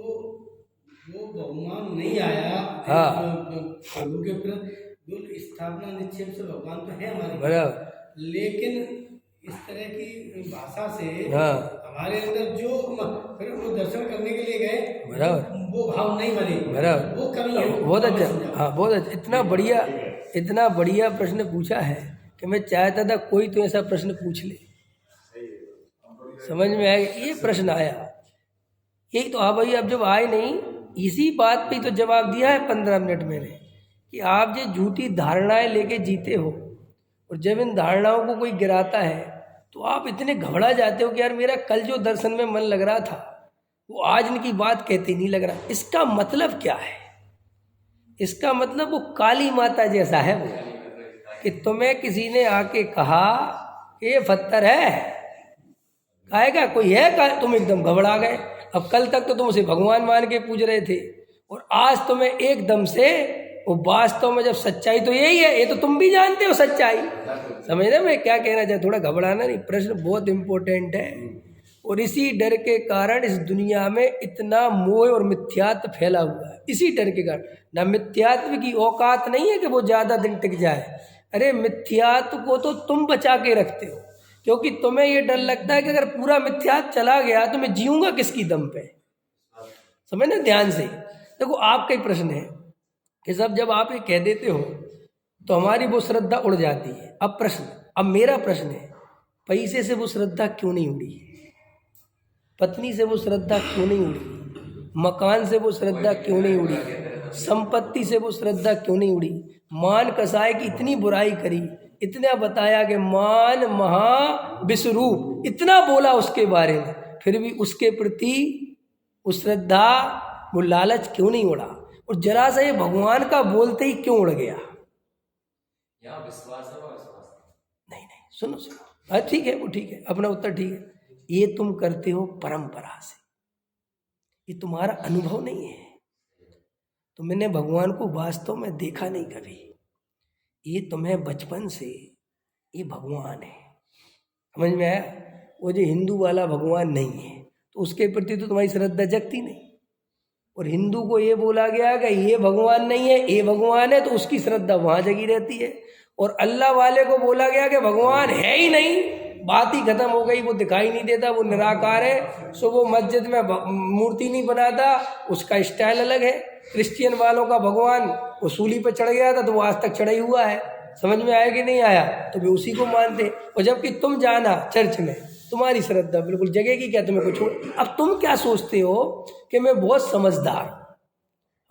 वो भगवान नहीं आया। हाँ। प्रभु के प्रति जो स्थापना निश्चय से भगवान तो है हमारे, बराबर, लेकिन इस तरह की भाषा से हाँ हमारे अंदर जो फिर वो दर्शन करने के लिए गए, बराबर, वो भाव नहीं बने, बराबर। वो कमी है। बहुत अच्छा, हाँ बहुत अच्छा। इतना बढ़िया प्रश्न पूछा है कि मैं चाहता था कोई तो ऐसा प्रश्न पूछ ले, समझ में आया। ये प्रश्न आया, यही तो। हाँ भाई, अब जब आए नहीं, इसी बात पे तो जवाब दिया है 15 मिनट मैंने, कि आप जो झूठी धारणाएं लेके जीते हो, और जब इन धारणाओं को कोई गिराता है तो आप इतने घबरा जाते हो कि यार मेरा कल जो दर्शन में मन लग रहा था वो आज इनकी बात कहते नहीं लग रहा। इसका मतलब क्या है? इसका मतलब वो काली माता जैसा है वो, कि तुम्हें किसी ने आके कहा कि ये पत्थर है, कहेगा कोई है का, तुम एकदम घबरा गए। अब कल तक तो तुम उसे भगवान मान के पूज रहे थे, और आज तुम्हें एकदम से वो वास्तव में जब सच्चाई तो यही है, ये तो तुम भी जानते हो सच्चाई। समझ रहे मैं क्या कहना चाहता? थोड़ा घबराना नहीं, प्रश्न बहुत इंपॉर्टेंट है। और इसी डर के कारण इस दुनिया में इतना मोह और मिथ्यात्व फैला हुआ है, इसी डर के कारण। ना मिथ्यात्व की औकात नहीं है कि वो ज़्यादा दिन टिक जाए। अरे मिथ्यात्व को तो तुम बचा के रखते हो, क्योंकि तुम्हें ये डर लगता है कि अगर पूरा मिथ्यात्व चला गया तो मैं जीऊँगा किसकी दम पे। समझ ना ध्यान से। देखो आपका ही प्रश्न है कि सब जब आप ये कह देते हो तो हमारी वो श्रद्धा उड़ जाती है। अब मेरा प्रश्न है, पैसे से वो श्रद्धा क्यों नहीं उड़ी? पत्नी से वो श्रद्धा क्यों नहीं उड़ी? मकान से वो श्रद्धा क्यों नहीं उड़ी? संपत्ति से वो श्रद्धा क्यों नहीं उड़ी? मान कसाय की इतनी बुराई करी, इतना बताया कि मान महा विश्वरूप, इतना बोला उसके बारे में, फिर भी उसके प्रति वो श्रद्धा, वो लालच क्यों नहीं उड़ा? और जरा सा ये भगवान का बोलते ही क्यों उड़ गया? विश्वास है वो विश्वास नहीं, सुनो हाँ ठीक है, वो ठीक है, अपना उत्तर ठीक है। ये तुम करते हो परंपरा से, ये तुम्हारा अनुभव नहीं है। तुमने भगवान को वास्तव में देखा नहीं कभी। ये तुम्हें बचपन से ये भगवान है, समझ में आया? वो जो हिंदू वाला भगवान नहीं है, तो उसके प्रति तो तुम्हारी श्रद्धा जगती नहीं। और हिंदू को ये बोला गया कि ये भगवान नहीं है, ये भगवान है, तो उसकी श्रद्धा वहाँ जगी रहती है। और अल्लाह वाले को बोला गया कि भगवान है ही नहीं, बात ही खत्म हो गई, वो दिखाई नहीं देता, वो निराकार है। सो वो मस्जिद में मूर्ति नहीं बनाता, उसका स्टाइल अलग है। क्रिश्चियन वालों का भगवान वो सूली पर चढ़ गया था तो वो आज तक चढ़ा ही हुआ है। समझ में आया कि नहीं आया? तो वे उसी को मानते। और जबकि तुम जाना चर्च में, तुम्हारी श्रद्धा बिल्कुल जगेगी क्या? तुम्हें कुछ अब तुम क्या सोचते हो कि मैं बहुत समझदार हूँ।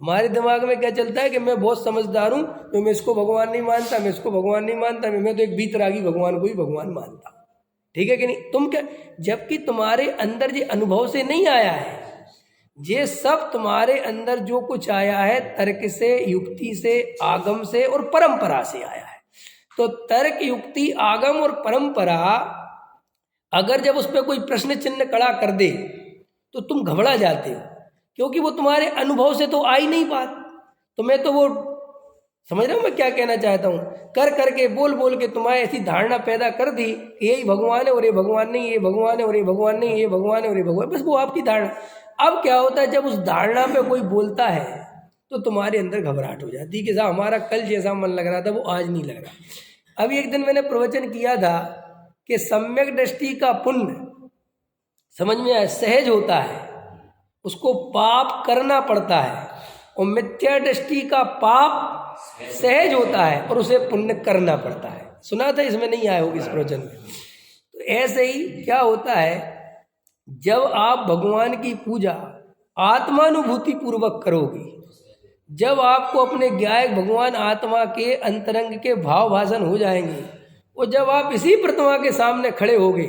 हमारे दिमाग में क्या चलता है कि मैं बहुत समझदार हूँ, तो मैं इसको भगवान नहीं मानता, मैं इसको भगवान नहीं मानता, मैं तो एक बीतरागी भगवान को ही भगवान मानता। ठीक है कि नहीं? तुम क्या, जबकि तुम्हारे अंदर ये अनुभव से नहीं आया है, ये सब तुम्हारे अंदर जो कुछ आया है तर्क से, युक्ति से, आगम से और परंपरा से आया है। तो तर्क, युक्ति, आगम और परंपरा अगर जब उस पर कोई प्रश्न चिन्ह खड़ा कर दे तो तुम घबरा जाते हो, क्योंकि वो तुम्हारे अनुभव से तो आई नहीं बात। तुम्हें तो वो समझ रहे हो मैं क्या कहना चाहता हूँ? कर करके बोल बोल के तुम्हारे ऐसी धारणा पैदा कर दी कि यही भगवान है और ये भगवान नहीं, ये भगवान है और ये भगवान नहीं, ये भगवान है और ये भगवान, बस वो आपकी धारणा। अब क्या होता है, जब उस धारणा पे कोई बोलता है तो तुम्हारे अंदर घबराहट हो जाती है कि साहब हमारा कल जैसा मन लग रहा था वो आज नहीं लग रहा। अभी एक दिन मैंने प्रवचन किया था कि सम्यक दृष्टि का पुण्य समझ में आया सहज होता है, उसको पाप करना पड़ता है, और मिथ्या दृष्टि का पाप सहज होता है और उसे पुण्य करना पड़ता है। सुना था, इसमें नहीं आए होगी इस प्रवचन में। तो ऐसे ही क्या होता है, जब आप भगवान की पूजा आत्मानुभूति पूर्वक करोगे, जब आपको अपने ज्ञायक भगवान आत्मा के अंतरंग के भाव भाषण हो जाएंगे, और जब आप इसी प्रतिमा के सामने खड़े होगे,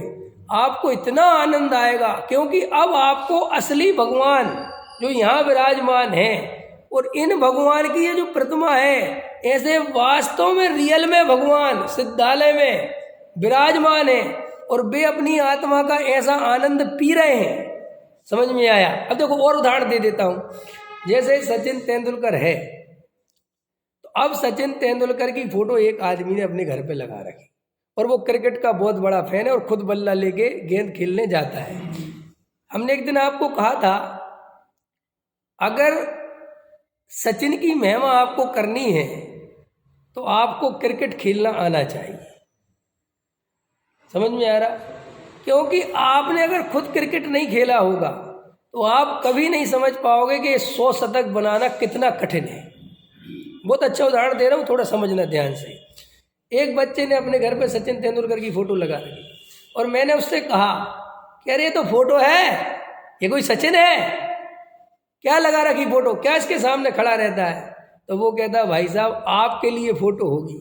आपको इतना आनंद आएगा, क्योंकि अब आपको असली भगवान जो यहाँ विराजमान है और इन भगवान की ये जो प्रतिमा है, ऐसे वास्तव में रियल में भगवान सिद्धालय में विराजमान है और वे अपनी आत्मा का ऐसा आनंद पी रहे हैं। समझ में आया? अब देखो और उदाहरण दे देता हूँ। जैसे सचिन तेंदुलकर है, तो अब सचिन तेंदुलकर की फोटो एक आदमी ने अपने घर पे लगा रखी, और वो क्रिकेट का बहुत बड़ा फैन है और खुद बल्ला लेके गेंद खेलने जाता है। हमने एक दिन आपको कहा था, अगर सचिन की महिमा आपको करनी है तो आपको क्रिकेट खेलना आना चाहिए। समझ में आ रहा? क्योंकि आपने अगर खुद क्रिकेट नहीं खेला होगा तो आप कभी नहीं समझ पाओगे कि 100 शतक बनाना कितना कठिन है। बहुत अच्छा उदाहरण दे रहा हूँ, थोड़ा समझना ध्यान से। एक बच्चे ने अपने घर पे सचिन तेंदुलकर की फोटो लगा रखी, और मैंने उससे कहा कि अरे ये तो फोटो है, ये कोई सचिन है क्या लगा रखी फोटो, क्या इसके सामने खड़ा रहता है? तो वो कहता, भाई साहब आपके लिए फोटो होगी,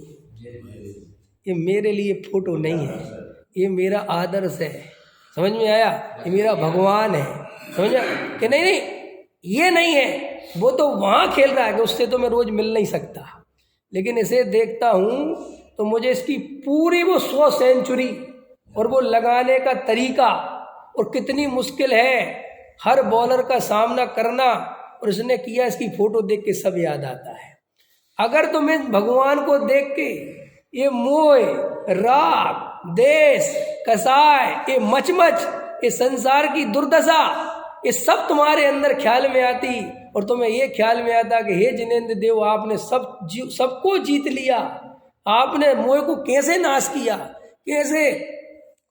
ये मेरे लिए फोटो नहीं है, ये मेरा आदर्श है। समझ में आया? ये मेरा भगवान है। समझ में कि नहीं ये नहीं है, वो तो वहाँ खेल रहा है कि उससे तो मैं रोज मिल नहीं सकता, लेकिन इसे देखता हूँ तो मुझे इसकी पूरी वो 100 सेंचुरी और वो लगाने का तरीका और कितनी मुश्किल है हर बॉलर का सामना करना, और उसने किया, इसकी फोटो देख के सब याद आता है। अगर तुम्हें भगवान को देख के ये मोह, राग, देश, कसाय, ये मचमच, ये संसार की दुर्दशा, ये सब तुम्हारे अंदर ख्याल में आती, और तुम्हें ये ख्याल में आता कि हे जिनेंद्र देव, आपने सबको जीत लिया, आपने मोह को कैसे नाश किया, कैसे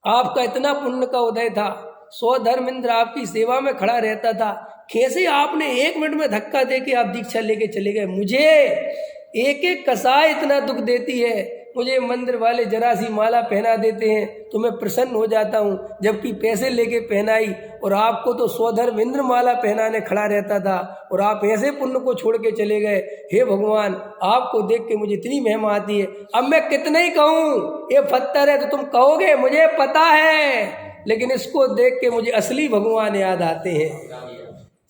आपका इतना पुण्य का उदय था, 100 धर्मेंद्र आपकी सेवा में खड़ा रहता था, कैसे आपने 1 मिनट में धक्का दे के आप दीक्षा लेके चले गए। मुझे एक एक कसाय इतना दुख देती है, मुझे मंदिर वाले जरा सी माला पहना देते हैं तो मैं प्रसन्न हो जाता हूँ, जबकि पैसे लेके पहनाई, और आपको तो 100 धर्मेंद्र माला पहनाने खड़ा रहता था और आप ऐसे पुण्य को छोड़ के चले गए। हे भगवान, आपको देख के मुझे इतनी महिमा आती है। अब मैं कितना ही कहूँ ये पत्थर है, तो तुम कहोगे मुझे पता है, लेकिन इसको देख के मुझे असली भगवान याद आते हैं।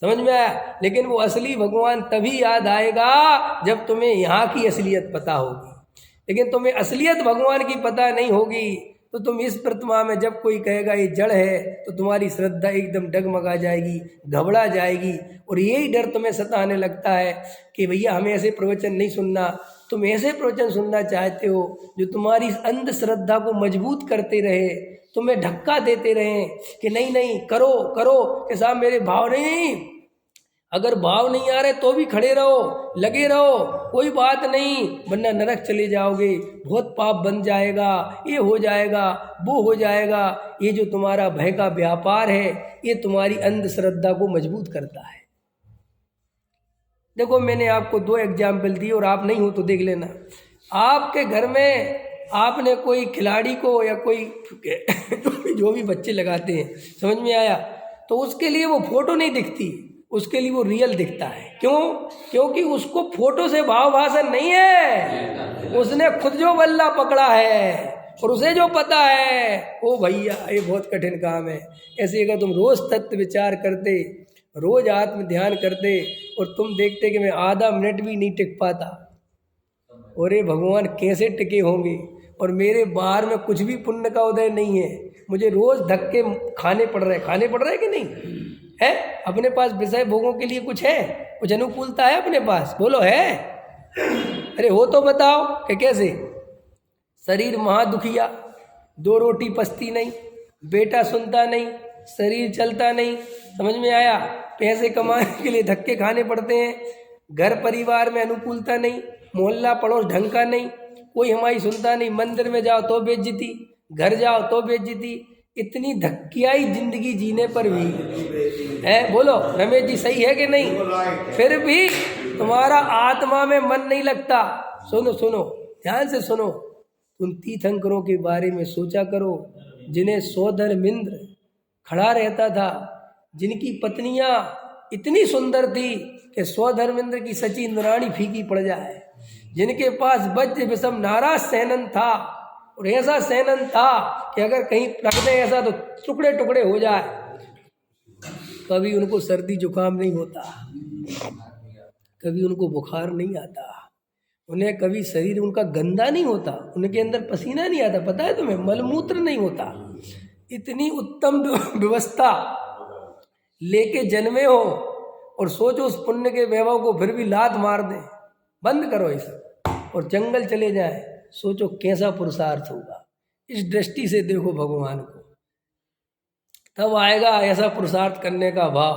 समझ में आया? लेकिन वो असली भगवान तभी याद आएगा जब तुम्हें यहाँ की असलियत पता होगी। लेकिन तुम्हें असलियत भगवान की पता नहीं होगी तो तुम इस प्रतिमा में जब कोई कहेगा ये जड़ है तो तुम्हारी श्रद्धा एकदम डगमगा जाएगी, घबरा जाएगी, और यही डर तुम्हें सताने लगता है कि भैया हमें ऐसे प्रवचन नहीं सुनना। तुम ऐसे प्रवचन सुनना चाहते हो जो तुम्हारी अंधश्रद्धा को मजबूत करते रहे, तुम्हें धक्का देते रहे कि नहीं नहीं करो करो, कि साहब मेरे भाव नहीं, अगर भाव नहीं आ रहे तो भी खड़े रहो, लगे रहो, कोई बात नहीं, वरना नरक चले जाओगे, बहुत पाप बन जाएगा, ये हो जाएगा, वो हो जाएगा। ये जो तुम्हारा भय का व्यापार है ये तुम्हारी अंधश्रद्धा को मजबूत करता है। देखो मैंने आपको 2 एग्जाम्पल दिए और आप नहीं हो तो देख लेना। आपके घर में आपने कोई खिलाड़ी को या कोई जो भी बच्चे लगाते हैं, समझ में आया, तो उसके लिए वो फोटो नहीं दिखती, उसके लिए वो रियल दिखता है। क्यों? क्योंकि उसको फोटो से भाव भाषण नहीं है, उसने खुद जो बल्ला पकड़ा है और उसे जो पता है, ओ भैया ये बहुत कठिन काम है। ऐसे अगर तुम रोज तत्व विचार करते, रोज आत्म ध्यान करते, और तुम देखते कि मैं आधा मिनट भी नहीं टिक पाता, और ये भगवान कैसे टिके होंगे, और मेरे बाहर में कुछ भी पुण्य का उदय नहीं है, मुझे रोज धक्के खाने पड़ रहे कि नहीं है? अपने पास विषय भोगों के लिए कुछ है, कुछ अनुकूलता है अपने पास? बोलो है? अरे हो तो बताओ कि कैसे। शरीर महादुखिया, 2 रोटी पचती नहीं, बेटा सुनता नहीं, शरीर चलता नहीं, समझ में आया। पैसे कमाने के लिए धक्के खाने पड़ते हैं, घर परिवार में अनुकूलता नहीं, मोहल्ला पड़ोस ढंग का नहीं, कोई हमारी सुनता नहीं, मंदिर में जाओ तो बेइज्जती, घर जाओ तो बेइज्जती, इतनी धक्कियाई जिंदगी जीने पर भी है। बोलो रमेश जी सही है कि नहीं? फिर भी तुम्हारा आत्मा में मन नहीं लगता। सुनो सुनो ध्यान से सुनो, उन तीर्थंकरों के बारे में सोचा करो जिन्हें सौधर्मिंद्र खड़ा रहता था, जिनकी पत्नियां इतनी सुंदर थी कि सौधर्मेंद्र की सची इंद्राणी फीकी पड़ जाए, जिनके पास वज्र विषम नाराज सेनन था, और ऐसा सेनन था कि अगर कहीं रख दें ऐसा तो टुकड़े टुकड़े हो जाए। कभी उनको सर्दी जुकाम नहीं होता, कभी उनको बुखार नहीं आता, उन्हें कभी शरीर उनका गंदा नहीं होता, उनके अंदर पसीना नहीं आता, पता है तुम्हें, मलमूत्र नहीं होता। इतनी उत्तम व्यवस्था लेके जन्मे हो और सोचो उस पुण्य के वैभव को फिर भी लात मार दे, बंद करो ये सब और जंगल चले जाए, सोचो कैसा पुरुषार्थ होगा। इस दृष्टि से देखो भगवान को, तब आएगा ऐसा पुरुषार्थ करने का भाव।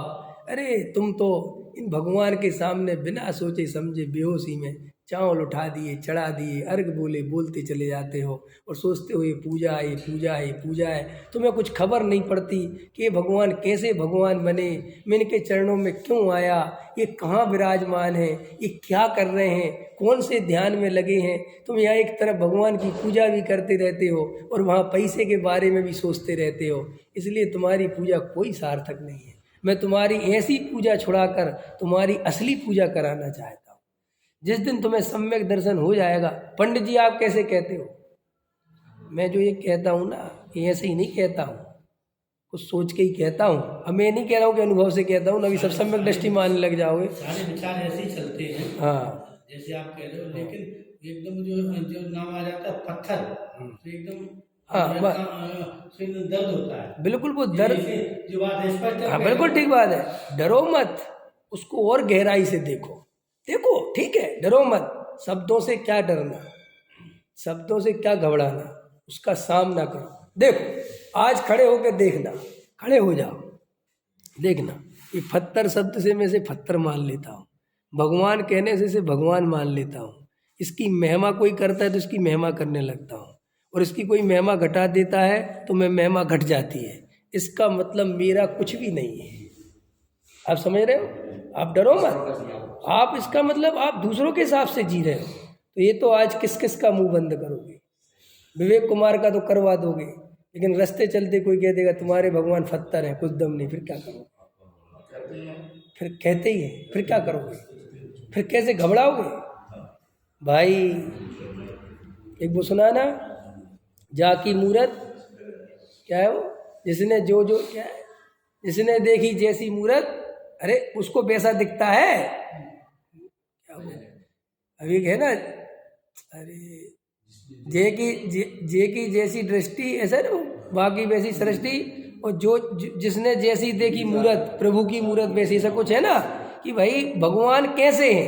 अरे तुम तो इन भगवान के सामने बिना सोचे समझे बेहोशी में चावल उठा दिए, चढ़ा दिए, अर्घ बोले, बोलते चले जाते हो और सोचते हो ये पूजा है, पूजा है, पूजा है। तुम्हें कुछ खबर नहीं पड़ती कि ये भगवान कैसे भगवान बने, मैं इनके चरणों में क्यों आया, ये कहाँ विराजमान है, ये क्या कर रहे हैं, कौन से ध्यान में लगे हैं। तुम यहाँ एक तरफ भगवान की पूजा भी करते रहते हो और वहाँ पैसे के बारे में भी सोचते रहते हो, इसलिए तुम्हारी पूजा कोई सार्थक नहीं है। मैं तुम्हारी ऐसी पूजा छुड़ाकर तुम्हारी असली पूजा कराना चाहता हूँ। जिस दिन तुम्हें सम्यक दर्शन हो जाएगा। पंडित जी आप कैसे कहते हो? मैं जो ये कहता हूँ ना, ये ऐसे ही नहीं कहता हूँ, कुछ सोच के ही कहता हूँ। अब मैं नहीं कह रहा हूँ कि अनुभव से कहता हूँ, अभी सब सम्यक दृष्टि मानने लग जाओगे। सारे विचार ऐसे ही चलते हैं, हाँ जैसे आप कह रहे हो, लेकिन एकदम जो नाम आ जाता है पत्थर, तो एकदम दर्द होता है। बिल्कुल वो दर्द, जो बात स्पष्ट है, हाँ बिल्कुल ठीक बात है। डरो मत, उसको और गहराई से देखो। देखो ठीक है, डरो मत। शब्दों से क्या डरना, शब्दों से क्या घबराना, उसका सामना करो। देखो आज खड़े होकर देखना, खड़े हो जाओ, देखना। ये पत्थर शब्द से मैं से पत्थर मान लेता हूँ, भगवान कहने से भगवान मान लेता हूँ। इसकी महिमा कोई करता है तो इसकी महिमा करने लगता हूँ, और इसकी कोई महिमा घटा देता है तो मैं महिमा घट जाती है। इसका मतलब मेरा कुछ भी नहीं है। आप समझ रहे हो? आप डरो मत। आप इसका मतलब आप दूसरों के हिसाब से जी रहे हो, तो ये तो आज किस किस का मुंह बंद करोगे? विवेक कुमार का तो करवा दोगे, लेकिन रास्ते चलते कोई कह देगा तुम्हारे भगवान पत्थर हैं, कुछ दम नहीं, फिर क्या करोगे? फिर कहते ही है, फिर क्या करोगे? फिर कैसे घबराओगे? भाई एक वो सुना ना, जाकी मूरत, क्या है वो, जिसने जो क्या है, जिसने देखी जैसी मूरत, अरे उसको वैसा दिखता है। क्या बोले अभी है ना, अरे जे की जैसी दृष्टि, ऐसा ना, बाकी वैसी सृष्टि, और जो जिसने जैसी देखी मूरत, प्रभु की मूरत वैसी, ऐसा कुछ है ना कि भाई भगवान कैसे हैं,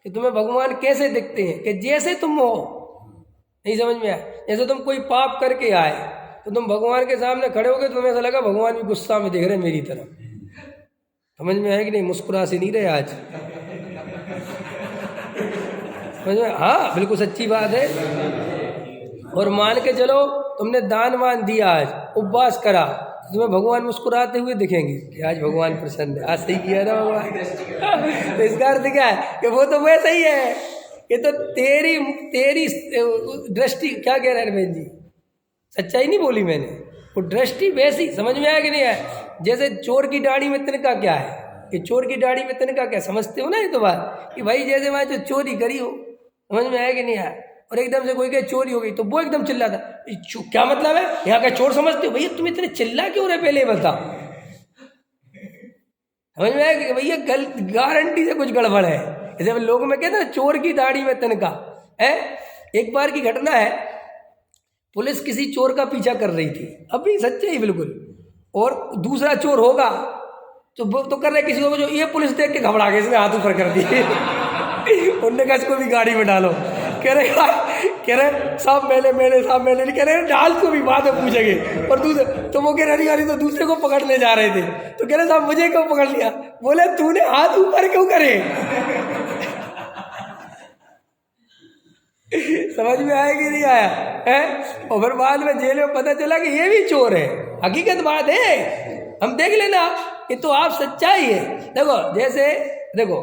कि तुम्हें भगवान कैसे दिखते हैं, कि जैसे तुम हो। नहीं समझ में आया? जैसे तुम कोई पाप करके आए तो तुम भगवान के सामने खड़े हो गए, तो तुम्हें ऐसा लगा भगवान भी गुस्सा में देख रहे हैं मेरी तरफ। समझ में आया कि नहीं? मुस्कुरा से नहीं रहे आज, समझ में? हाँ बिल्कुल सच्ची बात है। और मान के चलो तुमने दान वान दिया, आज उपवास करा, तो तुम्हें भगवान मुस्कुराते हुए दिखेंगे कि आज भगवान प्रसन्न है, आज सही किया ना भगवान। तो इसका अर्थ क्या है कि वो तो वैसा ही है। ये तो तेरी दृष्टि, क्या कह रहे हैं बहन जी, सच्चाई नहीं बोली मैंने, वो दृष्टि वैसी। समझ में आया कि नहीं आया? जैसे चोर की दाढ़ी में तिनका क्या है, ये चोर की दाढ़ी में तिनका क्या, समझते हो ना ये तो बात, कि भाई जैसे वहाँ जो चोरी करी हो, समझ में आया कि नहीं आया? और एकदम से कोई कहे चोरी हो गई तो वो एकदम चिल्लाता, क्या मतलब है, यहाँ का चोर समझते हो? भैया तुम इतने चिल्ला क्यों रहे, पहले बताओ। समझ में आया कि भैया गारंटी से कुछ गड़बड़ है। जैसे लोग में कहते हैं चोर की दाढ़ी में तिनका है। एक बार की घटना है, पुलिस किसी चोर का पीछा कर रही थी, अभी सच्चे ही बिल्कुल, और दूसरा चोर होगा तो वो तो कर रहे किसी को, जो ये पुलिस देख के घबरा गए, इसने हाथ ऊपर कर दिए। उनने कहा इसको भी गाड़ी में डालो। कह रहे सब मैंने सब मैंने नहीं, कह रहे डाल को भी बाद में पूछेंगे। और दूसरे तो वो कह रहे नहीं तो दूसरे को पकड़ने जा रहे थे, तो कह रहे साहब मुझे क्यों पकड़ लिया? बोले तूने हाथ ऊपर क्यों करे? समझ में आया कि नहीं आया है? और फिर बाद में जेल में पता चला कि ये भी चोर है। हकीकत बात है, हम देख लेना, ये तो आप सच्चाई है। देखो जैसे देखो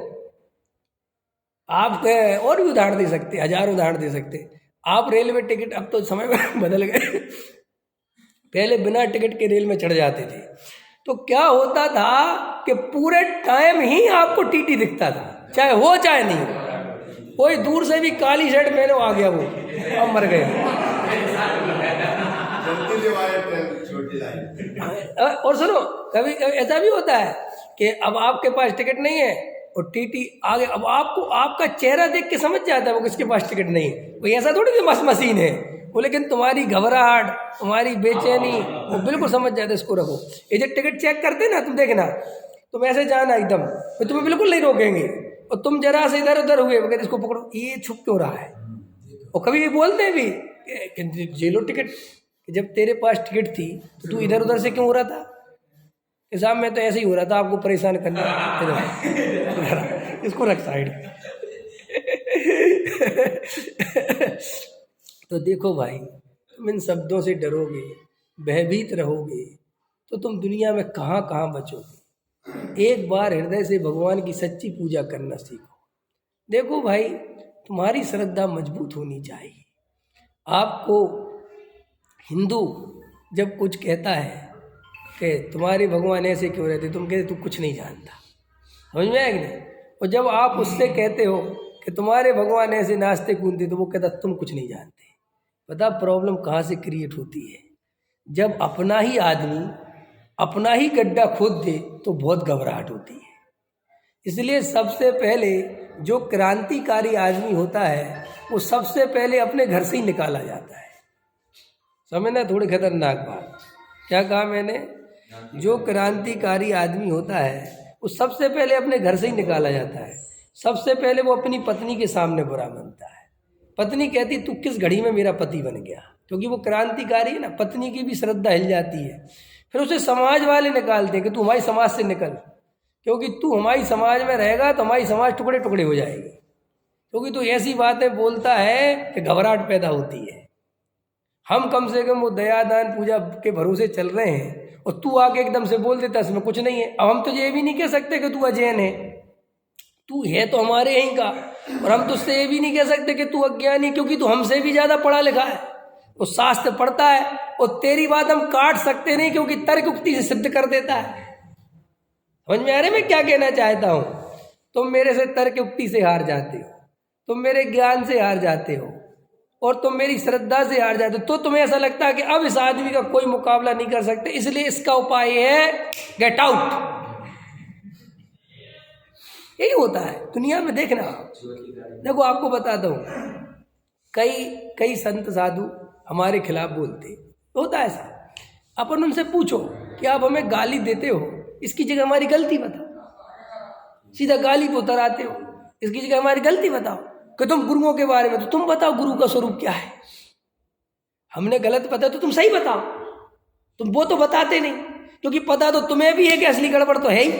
आप और भी उदाहरण दे सकते, हजारों उदाहरण दे सकते। आप रेलवे टिकट, अब तो समय बदल गए, पहले बिना टिकट के रेल में चढ़ जाते थे तो क्या होता था कि पूरे टाइम ही आपको टीटी दिखता था, चाहे हो चाहे नहीं हो। कोई दूर से भी काली शर्ट पहने आ गया वो, अब मर गए। और सुनो, कभी ऐसा भी होता है कि अब आपके पास टिकट नहीं है और टीटी आगे, अब आपको आपका चेहरा देख के समझ जाता है वो किसके पास टिकट नहीं है। कोई ऐसा थोड़ी कि मस्त मशीन है वो, लेकिन तुम्हारी घबराहट, तुम्हारी बेचैनी वो बिल्कुल समझ जाता है। इसको रखो, ये जो टिकट चेक करते ना, तुम देखना, तुम ऐसे जाना एकदम, वो तुम्हें बिल्कुल नहीं रोकेंगे। और तुम जरा से इधर उधर हुए, कहते इसको पकड़ो, ये छुप क्यों रहा है? और कभी भी बोलते हैं भी कि जेलो टिकट, जब तेरे पास टिकट थी तो तू इधर उधर से क्यों हो रहा था? साहब मैं तो ऐसे ही हो रहा था, आपको परेशान करना। इसको रख साइड। तो देखो भाई, तुम इन शब्दों से डरोगे, भयभीत रहोगे तो तुम दुनिया में कहाँ कहाँ बचोगे। एक बार हृदय से भगवान की सच्ची पूजा करना सीखो। देखो भाई, तुम्हारी श्रद्धा मजबूत होनी चाहिए। आपको हिंदू जब कुछ कहता है कि तुम्हारे भगवान ऐसे क्यों रहते, तुम कहते तू कुछ नहीं जानता, समझ में आया कि नहीं? और जब आप उससे कहते हो कि तुम्हारे भगवान ऐसे नाचते कूदते, तो वो कहता तुम कुछ नहीं जानते। पता प्रॉब्लम कहाँ से क्रिएट होती है? जब अपना ही आदमी अपना ही गड्ढा खोद दे तो बहुत घबराहट होती है। इसलिए सबसे पहले जो क्रांतिकारी आदमी होता है वो सबसे पहले अपने घर से ही निकाला जाता है। समझना, थोड़ी खतरनाक बात। क्या कहा मैंने? जो क्रांतिकारी आदमी होता है वो सबसे पहले अपने घर से ही निकाला जाता है। सबसे पहले वो अपनी पत्नी के सामने बुरा बनता है। पत्नी कहती तू किस घड़ी में मेरा पति बन गया, क्योंकि वो क्रांतिकारी है ना, पत्नी की भी श्रद्धा हिल जाती है। फिर उसे समाज वाले निकालते हैं कि तू हमारी समाज से निकल, क्योंकि तू हमारी समाज में रहेगा तो हमारी समाज टुकड़े टुकड़े हो जाएगी, क्योंकि तू ऐसी बातें बोलता है कि घबराहट पैदा होती है। हम कम से कम वो दया दान पूजा के भरोसे चल रहे हैं और तू आके एकदम से बोल देता इसमें कुछ नहीं है। अब हम तो ये भी नहीं कह सकते कि तू अजैन है, तू है तो हमारे यहीं का। और हम तुझसे ये भी नहीं कह सकते कि तू अज्ञानी, क्योंकि तू हमसे भी ज़्यादा पढ़ा लिखा है, वो शास्त्र पढ़ता है। और तेरी बात हम काट सकते नहीं, क्योंकि तर्क उक्ति से सिद्ध कर देता है। समझ में आ रहे मैं क्या कहना चाहता हूँ? तुम मेरे से तर्क उक्ति से हार जाते हो, तुम मेरे ज्ञान से हार जाते हो, और तुम मेरी श्रद्धा से हार जाते हो। तो तुम्हें ऐसा लगता है कि अब इस आदमी का कोई मुकाबला नहीं कर सकते, इसलिए इसका उपाय है गेट आउट। यही होता है दुनिया में। देखना, देखो आपको बताता हूँ, कई संत साधु हमारे खिलाफ बोलते होता है ऐसा। अपन उनसे पूछो कि आप हमें गाली देते हो, इसकी जगह हमारी गलती बताओ। सीधा गाली पे उतर आते हो, इसकी जगह हमारी गलती बताओ। कि तुम गुरुओं के बारे में, तो तुम बताओ गुरु का स्वरूप क्या है। हमने गलत पता तो तुम सही बताओ, तुम वो तो बताते नहीं, क्योंकि पता तो तुम्हें भी है कि असली गड़बड़ तो है ही।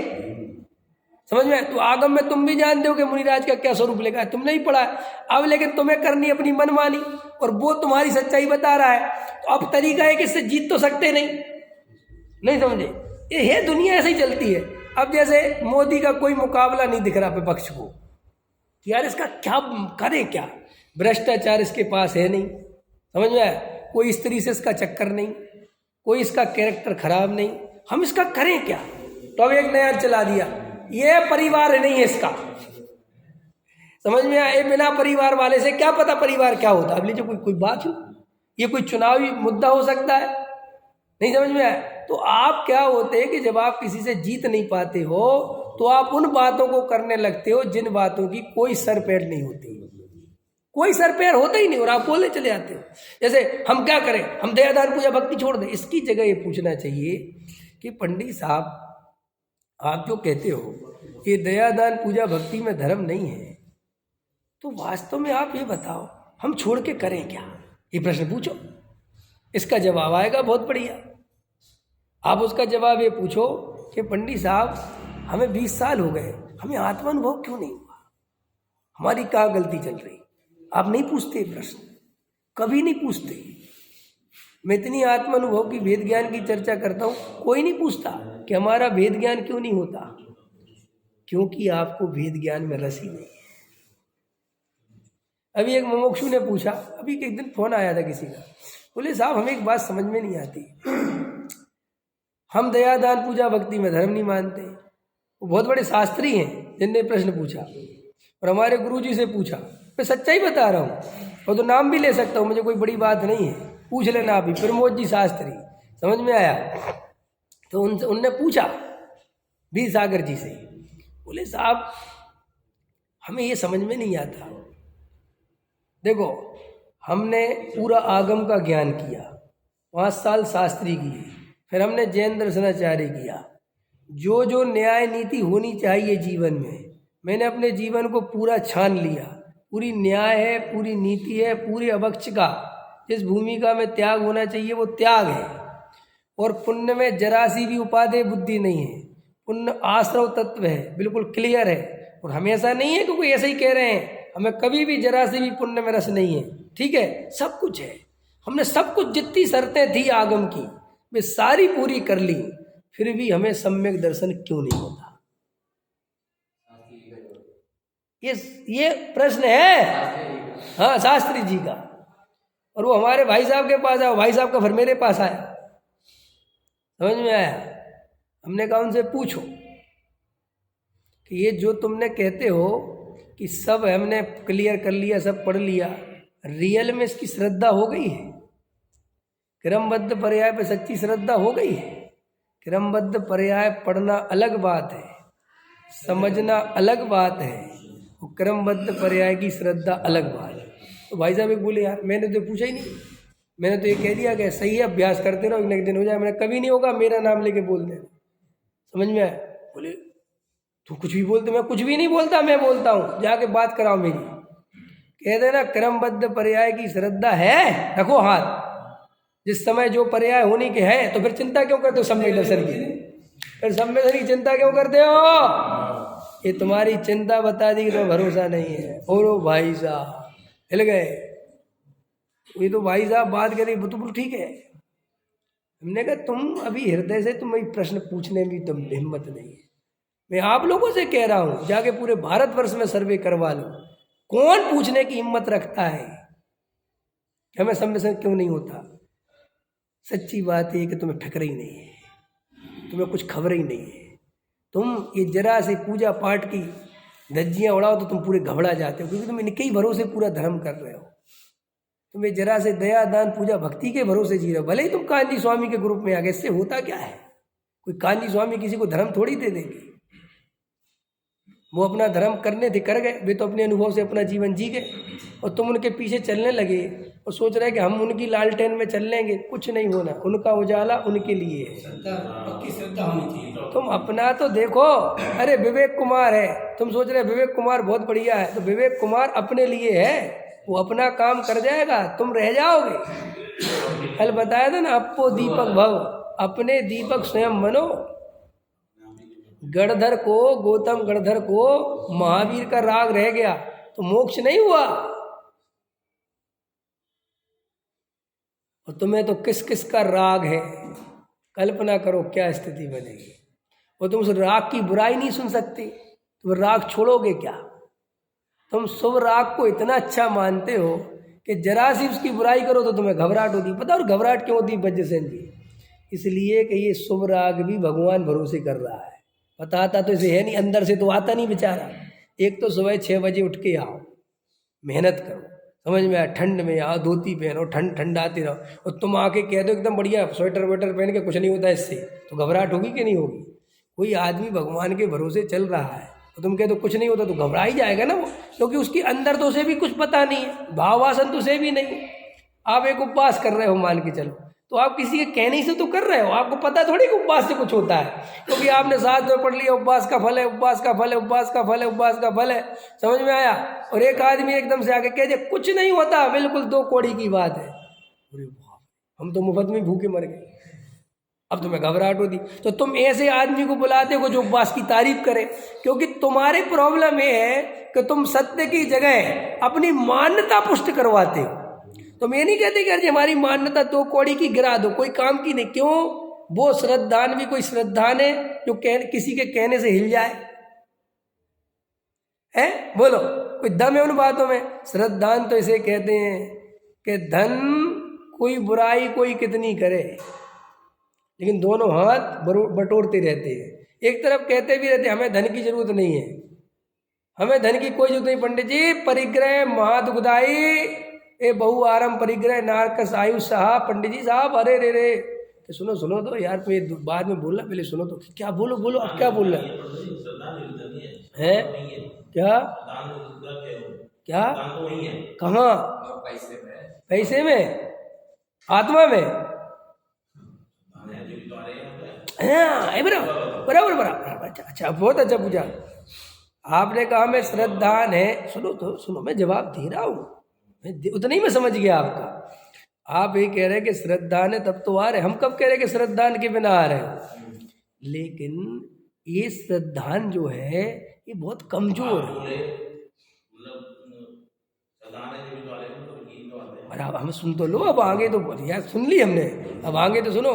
समझ में? तो आगम में तुम भी जानते हो कि मुनिराज का क्या स्वरूप लिखा है, तुमने ही पढ़ा है। अब लेकिन तुम्हें करनी अपनी मनमानी, और वो तुम्हारी सच्चाई बता रहा है। तो अब तरीका है कि इससे जीत तो सकते नहीं समझे? ये है दुनिया, ऐसे ही चलती है। अब जैसे मोदी का कोई मुकाबला नहीं दिख रहा विपक्ष को, यार इसका क्या करें, क्या भ्रष्टाचार इसके पास है नहीं, समझ में आया? कोई स्त्री से इसका चक्कर नहीं, कोई इसका कैरेक्टर खराब नहीं, हम इसका करें क्या? तो अब एक नया चला दिया, ये परिवार नहीं है इसका। समझ में आया? बिना परिवार वाले से क्या पता परिवार क्या होता। अब लीजिए कोई बात हो, ये कोई चुनावी मुद्दा हो सकता है, नहीं समझ में आया? तो आप क्या होते हैं कि जब आप किसी से जीत नहीं पाते हो तो आप उन बातों को करने लगते हो जिन बातों की कोई सर पैर नहीं होती, कोई सर पैर होता ही नहीं, और आप बोलने चले जाते हो। जैसे हम क्या करें, हम दया दान पूजा भक्ति छोड़ दें। इसकी जगह ये पूछना चाहिए कि पंडित साहब आप जो कहते हो ये दया दान पूजा भक्ति में धर्म नहीं है, तो वास्तव में आप ये बताओ हम छोड़ के करें क्या, ये प्रश्न पूछो, इसका जवाब आएगा बहुत बढ़िया। आप उसका जवाब ये पूछो कि पंडित साहब हमें 20 साल हो गए, हमें आत्मानुभव क्यों नहीं हुआ, हमारी क्या गलती चल रही। आप नहीं पूछते प्रश्न, कभी नहीं पूछते। मैं इतनी आत्मानुभव की वेद ज्ञान की चर्चा करता हूँ, कोई नहीं पूछता कि हमारा वेद ज्ञान क्यों नहीं होता, क्योंकि आपको वेद ज्ञान में रस ही नहीं है। अभी एक मुमुक्षु ने पूछा, अभी एक दिन फोन आया था किसी का, बोले साहब हमें एक बात समझ में नहीं आती, हम दया दान पूजा भक्ति में धर्म नहीं मानते। वो बहुत बड़े शास्त्री हैं जिनने प्रश्न पूछा और हमारे गुरुजी से पूछा, मैं सच्चाई बता रहा हूँ, और तो नाम भी ले सकता हूँ, मुझे कोई बड़ी बात नहीं है, पूछ लेना अभी, प्रमोद जी शास्त्री, समझ में आया। तो उनने पूछा वीर सागर जी से, बोले साहब हमें ये समझ में नहीं आता, देखो हमने पूरा आगम का ज्ञान किया, 5 साल शास्त्री किए, फिर हमने जैन दर्शनाचार्य किया, जो जो न्याय नीति होनी चाहिए जीवन में मैंने अपने जीवन को पूरा छान लिया, पूरी न्याय है, पूरी नीति है, पूरी अवक्ष का जिस भूमिका में त्याग होना चाहिए वो त्याग है, और पुण्य में जरा सी भी उपादेय बुद्धि नहीं है, पुण्य आश्रव तत्व है, बिल्कुल क्लियर है। और हमेशा नहीं है कि कोई ऐसे ही कह रहे हैं हमें कभी भी जरा सी भी पुण्य में रस नहीं है, ठीक है, सब कुछ है, हमने सब कुछ जितनी शर्तें थी आगम की वे सारी पूरी कर ली, फिर भी हमें सम्यक दर्शन क्यों नहीं होता। ये प्रश्न है, हाँ, शास्त्री जी का। और वो हमारे भाई साहब के पास आया, भाई साहब का फिर मेरे पास आया, समझ में आया। हमने कहा उनसे पूछो कि ये जो तुमने कहते हो कि सब हमने क्लियर कर लिया, सब पढ़ लिया, रियल में इसकी श्रद्धा हो गई है? क्रमबद्ध पर्याय पे सच्ची श्रद्धा हो गई है? क्रमबद्ध पर्याय पढ़ना अलग बात है, समझना अलग बात है, और क्रमबद्ध पर्याय की श्रद्धा अलग बात है। तो भाई साहब एक बोले यार मैंने तो पूछा ही नहीं, मैंने तो ये कह दिया कि सही है अभ्यास करते रहो, एक दिन हो जाए। मैंने कभी नहीं होगा, मेरा नाम लेके बोल देना, समझ में आया। बोले तू कुछ भी बोलते, मैं कुछ भी नहीं बोलता, मैं बोलता हूँ, जाके बात कराओ मेरी। कह देना क्रमबद्ध पर्याय की श्रद्धा है, रखो हाथ, जिस समय जो पर्याय होने के है, तो फिर चिंता क्यों करते हो सम्यक दर्शन की? फिर सम्यक दर्शन की चिंता क्यों करते हो? ये तुम्हारी चिंता बता दी कि तुम्हें भरोसा नहीं है। और वो भाई साहब हिल गए, ये तो भाई साहब बात करी, तो ठीक है। हमने कहा तुम अभी हृदय से तुम्हें प्रश्न पूछने में तुम हिम्मत नहीं है। मैं आप लोगों से कह रहा हूँ जाके पूरे भारतवर्ष में सर्वे करवा लो, कौन पूछने की हिम्मत रखता है कि हमें सम्मेलन क्यों नहीं होता। सच्ची बात है कि तुम्हें ठकरा ही नहीं है, तुम्हें कुछ खबर ही नहीं है। तुम ये जरा से पूजा पाठ की धज्जियाँ उड़ाओ तो तुम पूरे घबरा जाते हो, क्योंकि तुम इनके ही भरोसे पूरा धर्म कर रहे हो। तुम्हें जरा से दया दान पूजा भक्ति के भरोसे जी रहे हो। भले ही तुम कांजी स्वामी के ग्रुप में आ गए, इससे होता क्या है? कोई कांजी स्वामी किसी को धर्म थोड़ी दे देंगे, वो अपना धर्म करने थे कर गए, वे तो अपने अनुभव से अपना जीवन जी गए, और तुम उनके पीछे चलने लगे और सोच रहे कि हम उनकी लालटेन में चल लेंगे। कुछ नहीं होना, उनका उजाला उनके लिए है, श्रद्धा होनी चाहिए। तुम अपना तो देखो। अरे विवेक कुमार है, तुम सोच रहे विवेक कुमार बहुत बढ़िया है, तो विवेक कुमार अपने लिए है, वो अपना काम कर जाएगा, तुम रह जाओगे। कल बताया था ना, अपो दीपक भव, अपने दीपक स्वयं बनो। गणधर को, गौतम गणधर को महावीर का राग रह गया तो मोक्ष नहीं हुआ, और तुम्हें तो किस किस का राग है, कल्पना करो क्या स्थिति बनेगी। और तुम उस राग की बुराई नहीं सुन सकते, तुम राग छोड़ोगे क्या? तुम शुभ राग को इतना अच्छा मानते हो कि जरा सी उसकी बुराई करो तो तुम्हें घबराहट होती। पता और घबराहट क्यों होती वज्रसेन जी? इसलिए कि ये शुभ राग भी भगवान भरोसे कर रहा है। बताता तो इसे है नहीं, अंदर से तो आता नहीं बेचारा। एक तो सुबह 6 बजे उठ के आओ, मेहनत करो, समझ में आया, ठंड में आओ, धोती पहनो, ठंडाते रहो, और तुम आके कह दो एकदम बढ़िया स्वेटर वेटर पहन के कुछ नहीं होता इससे, तो घबराहट होगी कि नहीं होगी? कोई आदमी भगवान के भरोसे चल रहा है तो तुम कह दो कुछ नहीं होता, तो घबरा ही जाएगा ना वो, क्योंकि उसकी अंदर तो उसे भी कुछ पता नहीं है, भाव वासन तो उसे भी नहीं। आप एक उपवास कर रहे हो मान के चलो, तो आप किसी के कहने से तो कर रहे हो, आपको पता थोड़ी कि उपवास से कुछ होता है, क्योंकि आपने शास्त्र में पढ़ लिया उपवास का फल है, उपवास का फल है, उपवास का फल है, उपवास का फल है, समझ में आया। और एक आदमी एकदम से आके कह दे कुछ नहीं होता, बिल्कुल 2 कौड़ी की बात है, अरे बाप, हम तो मुफ्त में भूखे मर गए, अब तुम्हें घबराहट होती। तो तुम ऐसे आदमी को बुलाते हो जो उपवास की तारीफ करे, क्योंकि तुम्हारी प्रॉब्लम ये है कि तुम सत्य की जगह अपनी मान्यता पुष्ट करवाते हो। तुम ये नहीं कहते कि अरे हमारी मान्यता 2 कौड़ी की गिरा दो, कोई काम की नहीं। क्यों? वो श्रद्धान भी कोई श्रद्धान है जो किसी के कहने से हिल जाए है? बोलो, कोई दम है उन बातों में? श्रद्धान तो इसे कहते हैं कि धन कोई बुराई कोई कितनी करे, लेकिन दोनों हाथ बटोरते रहते हैं। एक तरफ कहते भी रहते हमें धन की जरूरत नहीं है, हमें धन की कोई जरूरत नहीं पंडित जी, परिग्रह महादुखदाई ए बहु आरम परिग्रह नारकस आयुष सहा। पंडित जी साहब, अरे रे रे, तो सुनो तो यार, तुम ये बाद में बोलना, पहले सुनो तो। क्या बोलो अब क्या बोल रहे हैं? क्या कहाँ? पैसे में? आत्मा में? हाँ, बराबर। अच्छा, बहुत अच्छा पूछा आपने। कहा मैं श्रद्धान है, सुनो मैं जवाब दे रहा हूँ, उतना ही मैं समझ गया आपका। आप ये कह रहे हैं कि श्रद्धान है तब तो आ रहे, हम कब कह रहे हैं कि श्रद्धान के बिना आ रहे हो? लेकिन ये श्रद्धान जो है ये बहुत कमजोर है। अरे अब हम सुन तो लो, अब आगे तो यार सुन ली हमने, अब आगे तो सुनो।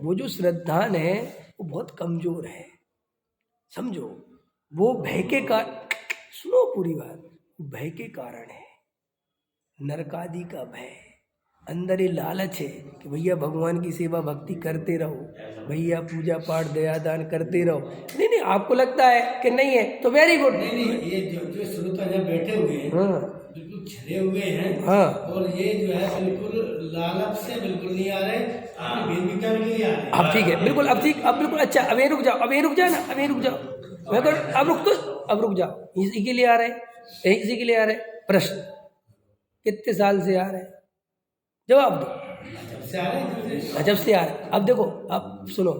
वो जो श्रद्धान है वो बहुत कमजोर है, समझो। वो भय के कारण, सुनो पूरी बात, भय के कारण है, नरकादि का भय। अंदर ये लालच है कि भैया भगवान की सेवा भक्ति करते रहो, भैया पूजा पाठ दया दान करते रहो। नहीं, आपको लगता है कि नहीं है तो वेरी गुड। नहीं, ये जो श्रोता जब बैठे हुए हैं, हाँ, बिल्कुल छले हुए हैं, हाँ, और ये जो है बिल्कुल लालच से बिल्कुल नहीं आ रहे, भेद विज्ञान के लिए आ रहे। अब ठीक है, बिल्कुल, अब ठीक, अब बिल्कुल अच्छा। अब ये रुक जाओ ना, मैं तो अब रुक जाओ। इसी के लिए आ रहे, इसी के लिए आ रहे। प्रश्न कितने साल से आ रहे? जवाब दो। जब से आ रहे। अब देखो, अब सुनो,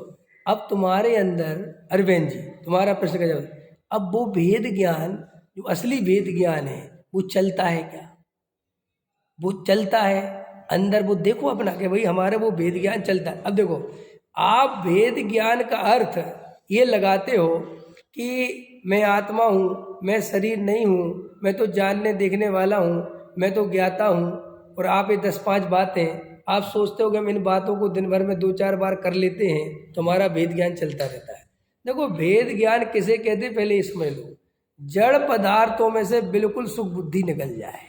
अब तुम्हारे अंदर अरविंद जी, तुम्हारा प्रश्न का जवाब। अब वो भेद ज्ञान, जो असली भेद ज्ञान है, वो चलता है क्या? वो चलता है अंदर, वो देखो अपना कि भाई हमारा वो भेद ज्ञान चलता है। अब देखो, आप भेद ज्ञान का अर्थ ये लगाते हो कि मैं आत्मा हूँ, मैं शरीर नहीं हूँ, मैं तो जानने देखने वाला हूँ, मैं तो ज्ञाता हूँ। और आप ये 10-5 बातें आप सोचते हो कि हम इन बातों को दिन भर में 2-4 बार कर लेते हैं तो हमारा भेद ज्ञान चलता रहता है। देखो, भेद ज्ञान किसे कहते हैं पहले ये समझ लो। जड़ पदार्थों में से बिल्कुल सुख बुद्धि निकल जाए,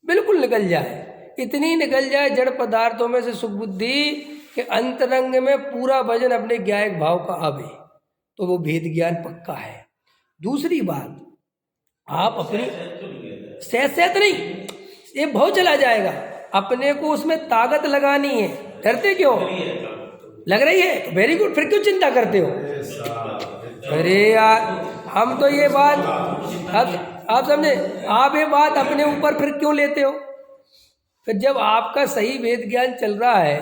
बिल्कुल निकल जाए, इतनी निकल जाए जड़ पदार्थों में से सुख बुद्धि कि अंतरंग में पूरा वजन अपने ज्ञायक भाव का आवे, तो वो भेद ज्ञान पक्का है। दूसरी बात, आप अपनी सहत नहीं, ये भाव चला जाएगा, अपने को उसमें ताकत लगानी है। डरते क्यों? लग रही है तो वेरी गुड, फिर क्यों चिंता करते हो? अरे यार, हम तो ये बात, अब आप समझे, आप ये बात अपने ऊपर फिर क्यों लेते हो? फिर जब आपका सही वेद ज्ञान चल रहा है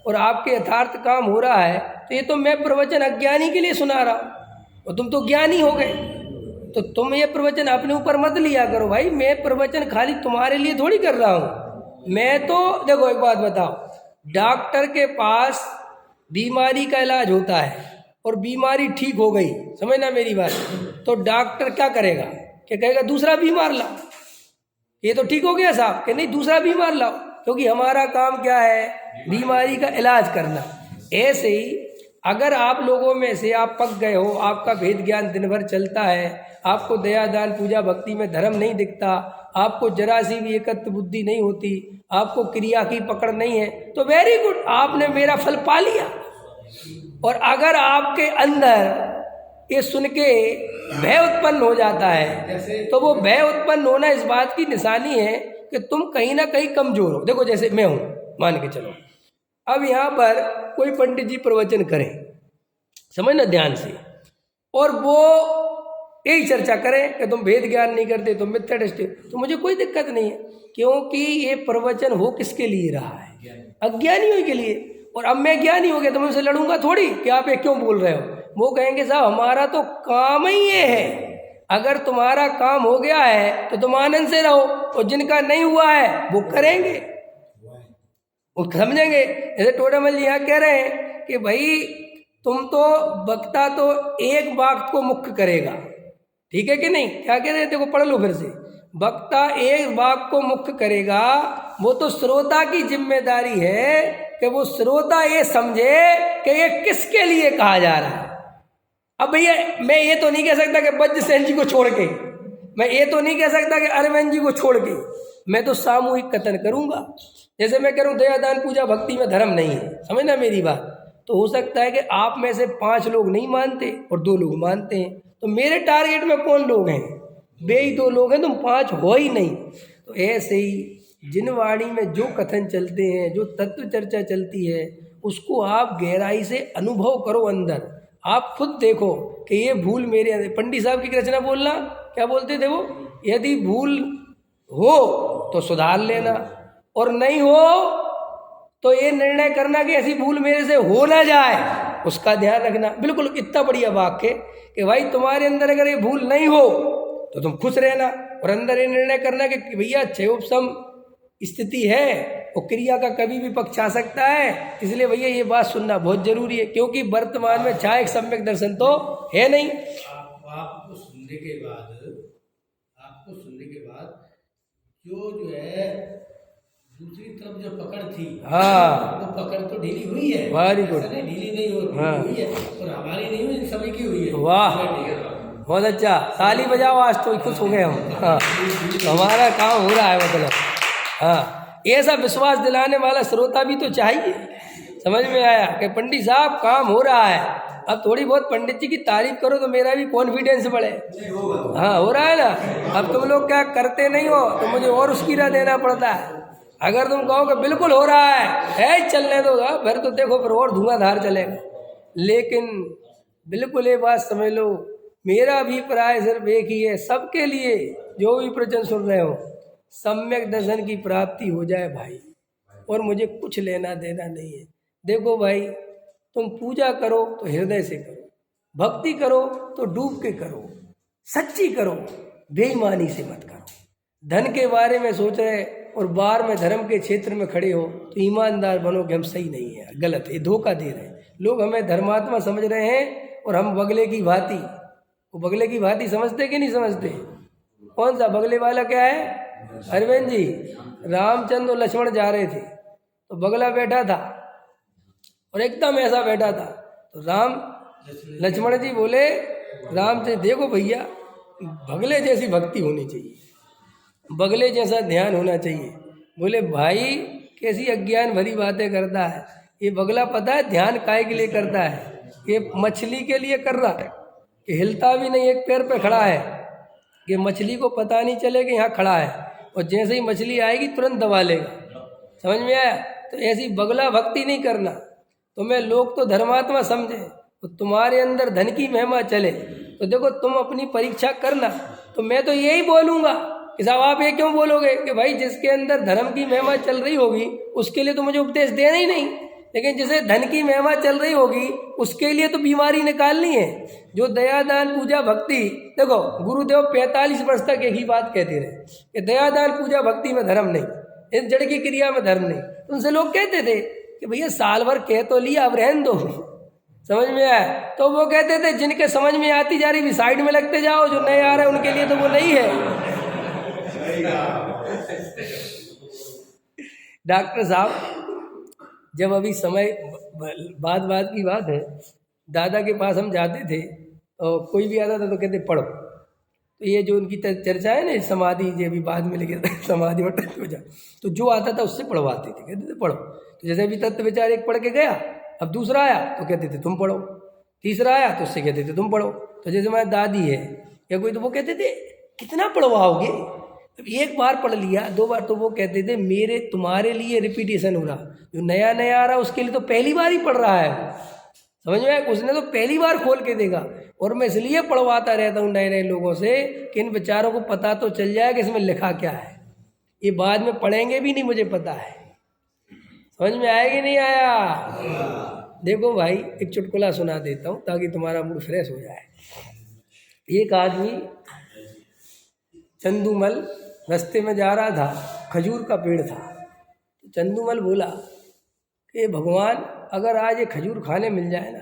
और आपके यथार्थ काम हो रहा है, तो ये तो मैं प्रवचन अज्ञानी के लिए सुना रहा हूँ और तुम तो ज्ञानी हो गए, तो तुम ये प्रवचन अपने ऊपर मत लिया करो भाई। मैं प्रवचन खाली तुम्हारे लिए थोड़ी कर रहा हूँ। मैं तो देखो, एक बात बताओ, डॉक्टर के पास बीमारी का इलाज होता है और बीमारी ठीक हो गई, समझना मेरी बात, तो डॉक्टर क्या करेगा? क्या कहेगा? दूसरा बीमार लाओ। ये तो ठीक हो गया साहब, कि नहीं दूसरा बीमार लाओ, क्योंकि हमारा काम क्या है? बीमारी का इलाज करना। ऐसे ही अगर आप लोगों में से आप पक गए हो, आपका भेद ज्ञान दिन भर चलता है, आपको दया दान पूजा भक्ति में धर्म नहीं दिखता, आपको जरा सी भी एकत्व बुद्धि नहीं होती, आपको क्रिया की पकड़ नहीं है, तो वेरी गुड, आपने मेरा फल पा लिया। और अगर आपके अंदर ये सुन के भय उत्पन्न हो जाता है, तो वो भय उत्पन्न होना इस बात की निशानी है कि तुम कहीं ना कहीं कमजोर हो। देखो, जैसे मैं हूँ, मान के चलो, अब यहाँ पर कोई पंडित जी प्रवचन करें, समझना ध्यान से, और वो यही चर्चा करें कि तुम वेद ज्ञान नहीं करते, तुम मिथ्या दृष्टि, तो मुझे कोई दिक्कत नहीं है, क्योंकि ये प्रवचन हो किसके लिए रहा है? अज्ञानियों के लिए। और अब मैं ज्ञानी हो गया तो मैं उनसे लड़ूंगा थोड़ी कि आप ये क्यों बोल रहे हो। वो कहेंगे साहब हमारा तो काम ही ये है, अगर तुम्हारा काम हो गया है तो तुम आनंद से रहो, और जिनका नहीं हुआ है वो करेंगे, वो समझेंगे। जैसे टोडामल जी यहाँ कह रहे हैं कि भाई तुम तो वक्ता तो एक वाक्य को मुख्य करेगा, ठीक है कि नहीं? क्या कह रहे हैं, देखो पढ़ लो फिर से। वक्ता एक वाक्य को मुख्य करेगा, वो तो श्रोता की जिम्मेदारी है कि वो श्रोता ये समझे कि ये किसके लिए कहा जा रहा है। अब भैया मैं ये तो नहीं कह सकता कि वज्र सेन जी को छोड़ के, मैं ये तो नहीं कह सकता कि अरविंद जी को छोड़ के, मैं तो सामूहिक कथन करूंगा। जैसे मैं करूँ दया दान पूजा भक्ति में धर्म नहीं है, समझना मेरी बात, तो हो सकता है कि आप में से 5 लोग नहीं मानते और 2 लोग मानते हैं, तो मेरे टारगेट में कौन लोग हैं? वे ही 2 लोग हैं, तुम 5 हो ही नहीं। तो ऐसे ही जिन वाणी में जो कथन चलते हैं, जो तत्व चर्चा चलती है, उसको आप गहराई से अनुभव करो अंदर। आप खुद देखो कि ये भूल मेरे अंदर, पंडित साहब की रचना बोलना क्या बोलते थे वो, यदि भूल हो तो सुधार लेना, और नहीं हो तो ये निर्णय करना कि ऐसी भूल मेरे से हो ना जाए, उसका ध्यान रखना। बिल्कुल इतना बढ़िया वाक्य कि भाई तुम्हारे अंदर अगर ये भूल नहीं हो तो तुम खुश रहना, और अंदर ये निर्णय करना कि भैया क्षयोपम स्थिति है और क्रिया का कभी भी पक्ष आ सकता है, इसलिए भैया ये बात सुनना बहुत जरूरी है, क्योंकि वर्तमान में चाहे एक सम्यक दर्शन तो है नहीं। आपको सुनने के बाद जो है दूसरी तरफ जो पकड़ थी, हाँ, तो पकड़ तो ढीली हुई है, वेरी गुड, ढीली नहीं हुई है, और हमारी नहीं हुई, सभी की हुई है। वाह बहुत अच्छा, ताली बजाओ, आज तो खुश हो गए हम। हाँ, हमारा काम हो रहा है, मतलब हाँ, ऐसा विश्वास दिलाने वाला श्रोता भी तो चाहिए। समझ में आया कि पंडित साहब काम हो रहा है, अब थोड़ी बहुत पंडित जी की तारीफ करो तो मेरा भी कॉन्फिडेंस बढ़े। हाँ हो रहा है ना। अब तुम लोग क्या करते नहीं हो तो मुझे और उसकी राह देना पड़ता है। अगर तुम कहो कि बिल्कुल हो रहा है चलने दो, फिर तो देखो फिर और धुआंधार चलेगा। लेकिन बिल्कुल ये बात समझ लो, मेरा अभिप्राय सिर्फ एक ही है, सबके लिए जो भी प्रवचन सुन रहे हो, सम्यक दर्शन की प्राप्ति हो जाए भाई, और मुझे कुछ लेना देना नहीं है। देखो भाई, तुम पूजा करो तो हृदय से करो, भक्ति करो तो डूब के करो, सच्ची करो, बेईमानी से मत करो। धन के बारे में सोच रहे और बार में धर्म के क्षेत्र में खड़े हो तो ईमानदार बनो कि हम सही नहीं है, गलत है, धोखा दे रहे हैं। लोग हमें धर्मात्मा समझ रहे हैं और हम बगले की भांति, वो बगले की भांति समझते कि नहीं समझते? कौन सा बगले वाला क्या है? अरविंद जी, रामचंद्र और लक्ष्मण जा रहे थे तो बगला बैठा था और एकदम ऐसा बैठा था, तो लक्ष्मण जी बोले राम से, देखो भैया बगले जैसी भक्ति होनी चाहिए, बगले जैसा ध्यान होना चाहिए। बोले भाई कैसी अज्ञान भरी बातें करता है ये बगला, पता है ध्यान काय के लिए करता है? ये मछली के लिए कर रहा है कि हिलता भी नहीं, एक पैर पे खड़ा है कि मछली को पता नहीं चले कि यहाँ खड़ा है, और जैसे ही मछली आएगी तुरंत दबा लेगा। समझ में आया? तो ऐसी बगला भक्ति नहीं करना। तुम्हें लोग तो धर्मात्मा समझे, तो तुम्हारे अंदर धन की महिमा चले, तो देखो तुम अपनी परीक्षा करना। तो मैं तो यही बोलूँगा कि साहब आप ये क्यों बोलोगे कि भाई जिसके अंदर धर्म की महिमा चल रही होगी उसके लिए तो मुझे उपदेश देना ही नहीं, लेकिन जिसे धन की महिमा चल रही होगी उसके लिए तो बीमारी निकालनी है। जो दया दान पूजा भक्ति, देखो गुरुदेव 45 वर्ष तक एक ही बात कहते रहे कि दया दान पूजा भक्ति में धर्म नहीं, इस जड़ की क्रिया में धर्म नहीं। तो उनसे लोग कहते थे कि भैया साल भर कह तो लिया, अब रहने दो। समझ में आया? तो वो कहते थे जिनके समझ में आती जा रही भी साइड में लगते जाओ, जो नए आ रहे हैं उनके लिए तो वो नहीं है। डॉक्टर साहब जब अभी समय बाद की बात है, दादा के पास हम जाते थे और कोई भी आता था तो कहते पढ़ो। तो ये जो उनकी चर्चा है ना समाधि, ये भी बाद में लेके समाधि में हो जा, तो जो आता था उससे पढ़वाते थे, कहते थे पढ़ो। तो जैसे भी तत्व विचार एक पढ़ के गया, अब दूसरा आया तो कहते थे तुम पढ़ो, तीसरा आया तो उससे कहते थे तुम पढ़ो। तो जैसे हमारी दादी है या कोई, तो वो कहते थे कितना पढ़वाओगे, एक बार पढ़ लिया, 2 बार, तो वो कहते थे मेरे तुम्हारे लिए रिपीटेशन हो रहा, जो नया नया आ रहा उसके लिए तो पहली बार ही पढ़ रहा है। समझ में आया? उसने तो पहली बार खोल के देगा, और मैं इसलिए पढ़वाता रहता हूँ नए नए लोगों से कि इन बेचारों को पता तो चल जाए कि इसमें लिखा क्या है। ये बाद में पढ़ेंगे भी नहीं, मुझे पता है। समझ में आया कि नहीं आया? देखो भाई, एक चुटकुला सुना देता हूँ ताकि तुम्हारा मूड फ्रेश हो जाए। एक आदमी चंदूमल रास्ते में जा रहा था, खजूर का पेड़ था। चंदूमल बोला कि भगवान, अगर आज ये खजूर खाने मिल जाए ना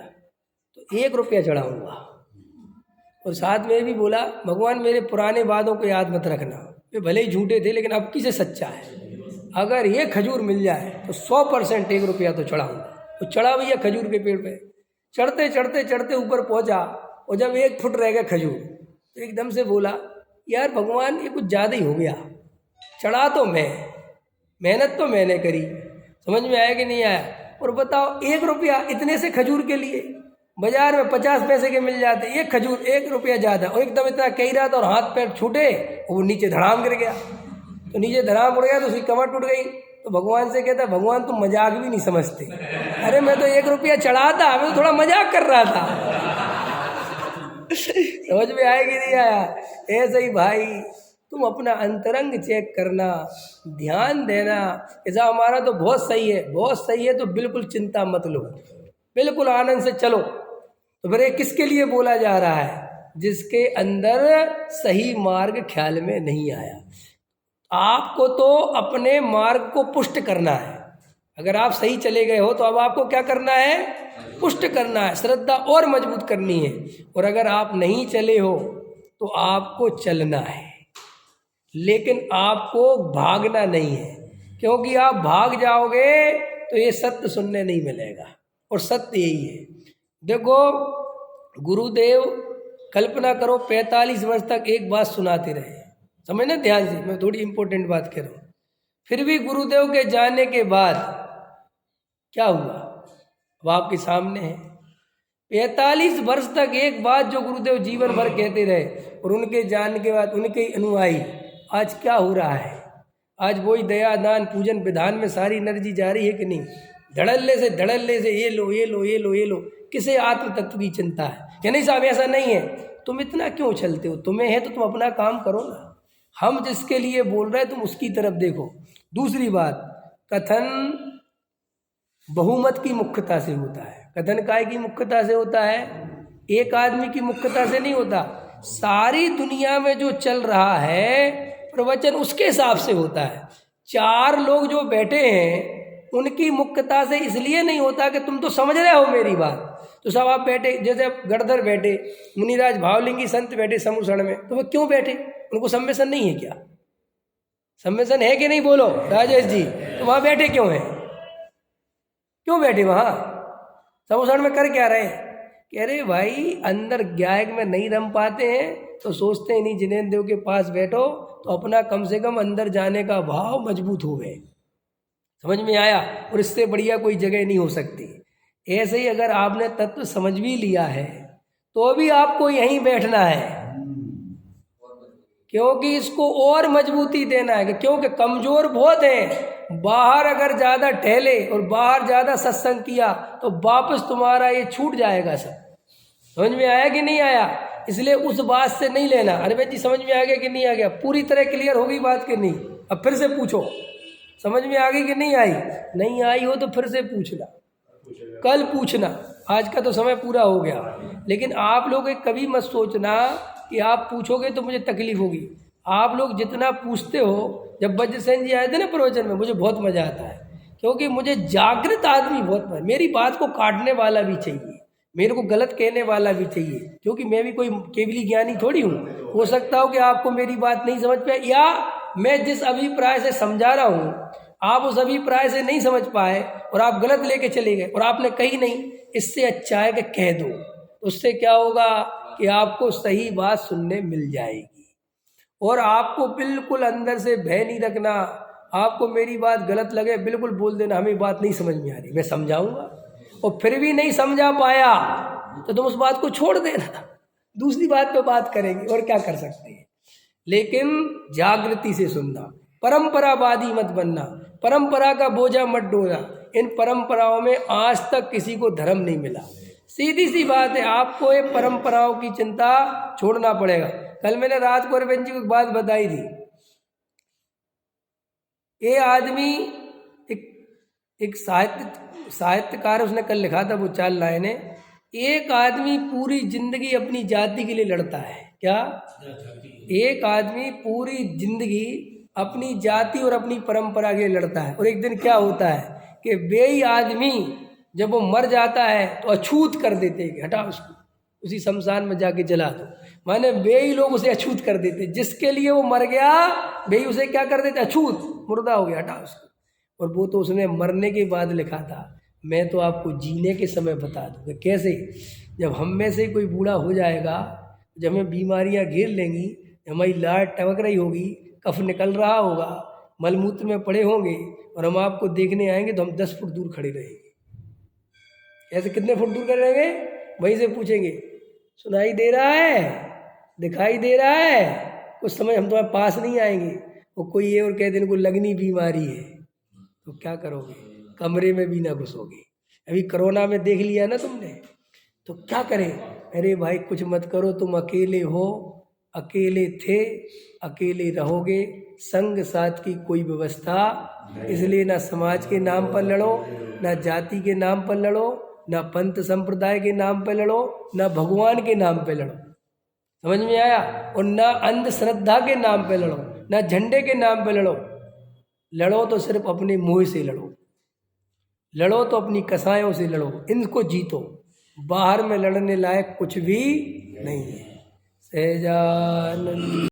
तो 1 रुपया चढ़ाऊँगा। और साथ में भी बोला, भगवान मेरे पुराने वादों को याद मत रखना, वे भले ही झूठे थे लेकिन अब किसे सच्चा है। अगर ये खजूर मिल जाए तो 100% 1 रुपया तो चढ़ाऊँगा। तो चढ़ा भैया खजूर के पेड़ पे। चढ़ते चढ़ते चढ़ते ऊपर पहुँचा, और जब 1 फुट रह गया खजूर तो एकदम से बोला, यार भगवान ये कुछ ज़्यादा ही हो गया। चढ़ा तो मैं, मेहनत तो मैंने करी, समझ में आया कि नहीं आया? और बताओ 1 रुपया इतने से खजूर के लिए बाजार में 50 पैसे के मिल जाते, ये खजूर 1 रुपया ज़्यादा। और एकदम इतना कह रहा था और हाथ पैर छूटे और वो नीचे धड़ाम गिर गया। तो नीचे धड़ाम उड़ गया तो उसकी कमर टूट गई। तो भगवान से कहता, भगवान तुम मजाक भी नहीं समझते। अरे मैं तो 1 रुपया चढ़ा था, मैं तो थोड़ा मजाक कर रहा था। समझ में आया कि नहीं आया? ऐसे ही भाई तुम अपना अंतरंग चेक करना, ध्यान देना। ऐसा हमारा तो बहुत सही है, बहुत सही है, तो बिल्कुल चिंता मत लो, बिल्कुल आनंद से चलो। तो फिर ये किसके लिए बोला जा रहा है? जिसके अंदर सही मार्ग ख्याल में नहीं आया। आपको तो अपने मार्ग को पुष्ट करना है। अगर आप सही चले गए हो तो अब आपको क्या करना है? पुष्ट करना है, श्रद्धा और मजबूत करनी है। और अगर आप नहीं चले हो तो आपको चलना है, लेकिन आपको भागना नहीं है। क्योंकि आप भाग जाओगे तो ये सत्य सुनने नहीं मिलेगा। और सत्य यही है। देखो गुरुदेव, कल्पना करो 45 वर्ष तक एक बात सुनाते रहे। समझना ध्यान से, मैं थोड़ी इंपॉर्टेंट बात कर रहा हूँ। फिर भी गुरुदेव के जाने के बाद क्या हुआ अब आपके सामने है। 45 वर्ष तक एक बात जो गुरुदेव जीवन भर कहते रहे, और उनके जाने के बाद उनके अनुयायी आज क्या हो रहा है? आज वही दया दान पूजन विधान में सारी एनर्जी जा रही है कि नहीं? धड़ल्ले से ये लो ये लो ये लो ये लो। किसे आत्म तत्व की चिंता है? क्या नहीं साहब, ऐसा नहीं है। तुम इतना क्यों चलते हो? तुम्हें है तो तुम अपना काम करो ना। हम जिसके लिए बोल रहे हैं तुम उसकी तरफ देखो। दूसरी बात, कथन बहुमत की मुख्यता से होता है। कथन काय की मुख्यता से होता है? एक आदमी की मुख्यता से नहीं होता। सारी दुनिया में जो चल रहा है प्रवचन उसके हिसाब से होता है। 4 लोग जो बैठे हैं उनकी मुख्यता से इसलिए नहीं होता कि तुम तो समझ रहे हो मेरी बात। तो सब आप बैठे, जैसे अब गणधर बैठे, मुनिराज भावलिंगी संत बैठे समूसण में, तो वो क्यों बैठे? उनको सम्मेसन नहीं है क्या? सम्मेसन है कि नहीं? बोलो राजेश जी, तो वहाँ बैठे क्यों हैं? क्यों बैठे वहाँ? समूसण में कर क्या रहे? कह रहे भाई अंदर गायक में नहीं रम पाते हैं तो सोचते हैं नहीं जिनेंद्र देव के पास बैठो तो अपना कम से कम अंदर जाने का भाव मजबूत हो गए। समझ में आया? और इससे बढ़िया कोई जगह नहीं हो सकती। ऐसे ही अगर आपने तत्व समझ भी लिया है तो भी आपको यहीं बैठना है, क्योंकि इसको और मजबूती देना है। क्योंकि कमजोर बहुत है। बाहर अगर ज़्यादा टहले और बाहर ज़्यादा सत्संग किया तो वापस तुम्हारा ये छूट जाएगा सब। समझ में आया कि नहीं आया? इसलिए उस बात से नहीं लेना। अरे भाई जी समझ में आ गया कि नहीं आ गया? पूरी तरह क्लियर होगी बात कि नहीं? अब फिर से पूछो, समझ में आ गई कि नहीं आई? नहीं आई हो तो फिर से पूछना, कल पूछना। आज का तो समय पूरा हो गया। लेकिन आप लोग एक कभी मत सोचना कि आप पूछोगे तो मुझे तकलीफ होगी। आप लोग जितना पूछते हो, जब वज्रसेन जी आए थे ना प्रवचन में, मुझे बहुत मज़ा आता है, क्योंकि मुझे जागृत आदमी बहुत पसंद। मेरी बात को काटने वाला भी चाहिए, मेरे को गलत कहने वाला भी चाहिए, क्योंकि मैं भी कोई केवली ज्ञानी थोड़ी हूँ। हो सकता हो कि आपको मेरी बात नहीं समझ पाए, या मैं जिस अभिप्राय से समझा रहा हूँ आप उस अभिप्राय से नहीं समझ पाए और आप गलत लेके चले गए और आपने कही नहीं। इससे अच्छा है कि कह दो। उससे क्या होगा कि आपको सही बात सुनने मिल जाएगी। और आपको बिल्कुल अंदर से भय नहीं रखना। आपको मेरी बात गलत लगे बिल्कुल बोल देना, हमें बात नहीं समझ में आ रही, मैं समझाऊंगा। और फिर भी नहीं समझा पाया तो तुम उस बात को छोड़ देना, दूसरी बात पे बात करेंगे, और क्या कर सकते हैं। लेकिन जागृति से सुनना, परंपरावादी मत बनना, परंपरा का बोझा मत ढोना। इन परंपराओं में आज तक किसी को धर्म नहीं मिला। सीधी सी बात है, आपको ये परंपराओं की चिंता छोड़ना पड़ेगा। कल मैंने रात को अरविंद जी को एक बात बताई थी। ये आदमी एक साहित्यकार, उसने कल लिखा था वो 4 लाइनें। एक आदमी पूरी जिंदगी अपनी जाति के लिए लड़ता है। क्या? एक आदमी पूरी जिंदगी अपनी जाति और अपनी परंपरा के लिए लड़ता है, और एक दिन क्या होता है कि बेई आदमी जब वो मर जाता है तो अछूत कर देते हैं कि हटा उसको, उसी शमशान में जाके जला दो। माने बेई लोग उसे अछूत कर देते, जिसके लिए वो मर गया बेई उसे क्या कर देते? अछूत, मुर्दा हो गया, हटा उसको। और वो तो उसने मरने के बाद लिखा था। मैं तो आपको जीने के समय बता दूँगा कैसे। जब हम में से कोई बूढ़ा हो जाएगा, जब हमें बीमारियां घेर लेंगी, हमारी लाट टपक रही होगी, कफ निकल रहा होगा, मलमूत्र में पड़े होंगे, और हम आपको देखने आएंगे तो हम 10 फुट दूर खड़े रहेंगे। ऐसे कितने फुट दूर खड़े रहेंगे? वहीं से पूछेंगे, सुनाई दे रहा है? दिखाई दे रहा है? कुछ समय हम तुम्हारे पास नहीं आएंगे। वो कोई ये और कह दे इनको लगनी बीमारी है, तो क्या करोगे? कमरे में भी ना घुसोगे। अभी कोरोना में देख लिया ना तुमने, तो क्या करें? अरे भाई कुछ मत करो, तुम अकेले हो, अकेले थे, अकेले रहोगे, संग साथ की कोई व्यवस्था। इसलिए ना समाज के नाम पर लड़ो, ना जाति के नाम पर लड़ो, ना पंथ संप्रदाय के नाम पर लड़ो, ना भगवान के नाम पर लड़ो। समझ में आया? और ना अंधश्रद्धा के नाम पर लड़ो, ना झंडे के नाम पर लड़ो। लड़ो तो सिर्फ अपने मुंह से लड़ो, लड़ो तो अपनी कसायों से लड़ो, इनको जीतो। बाहर में लड़ने लायक कुछ भी नहीं है। सहजानंद।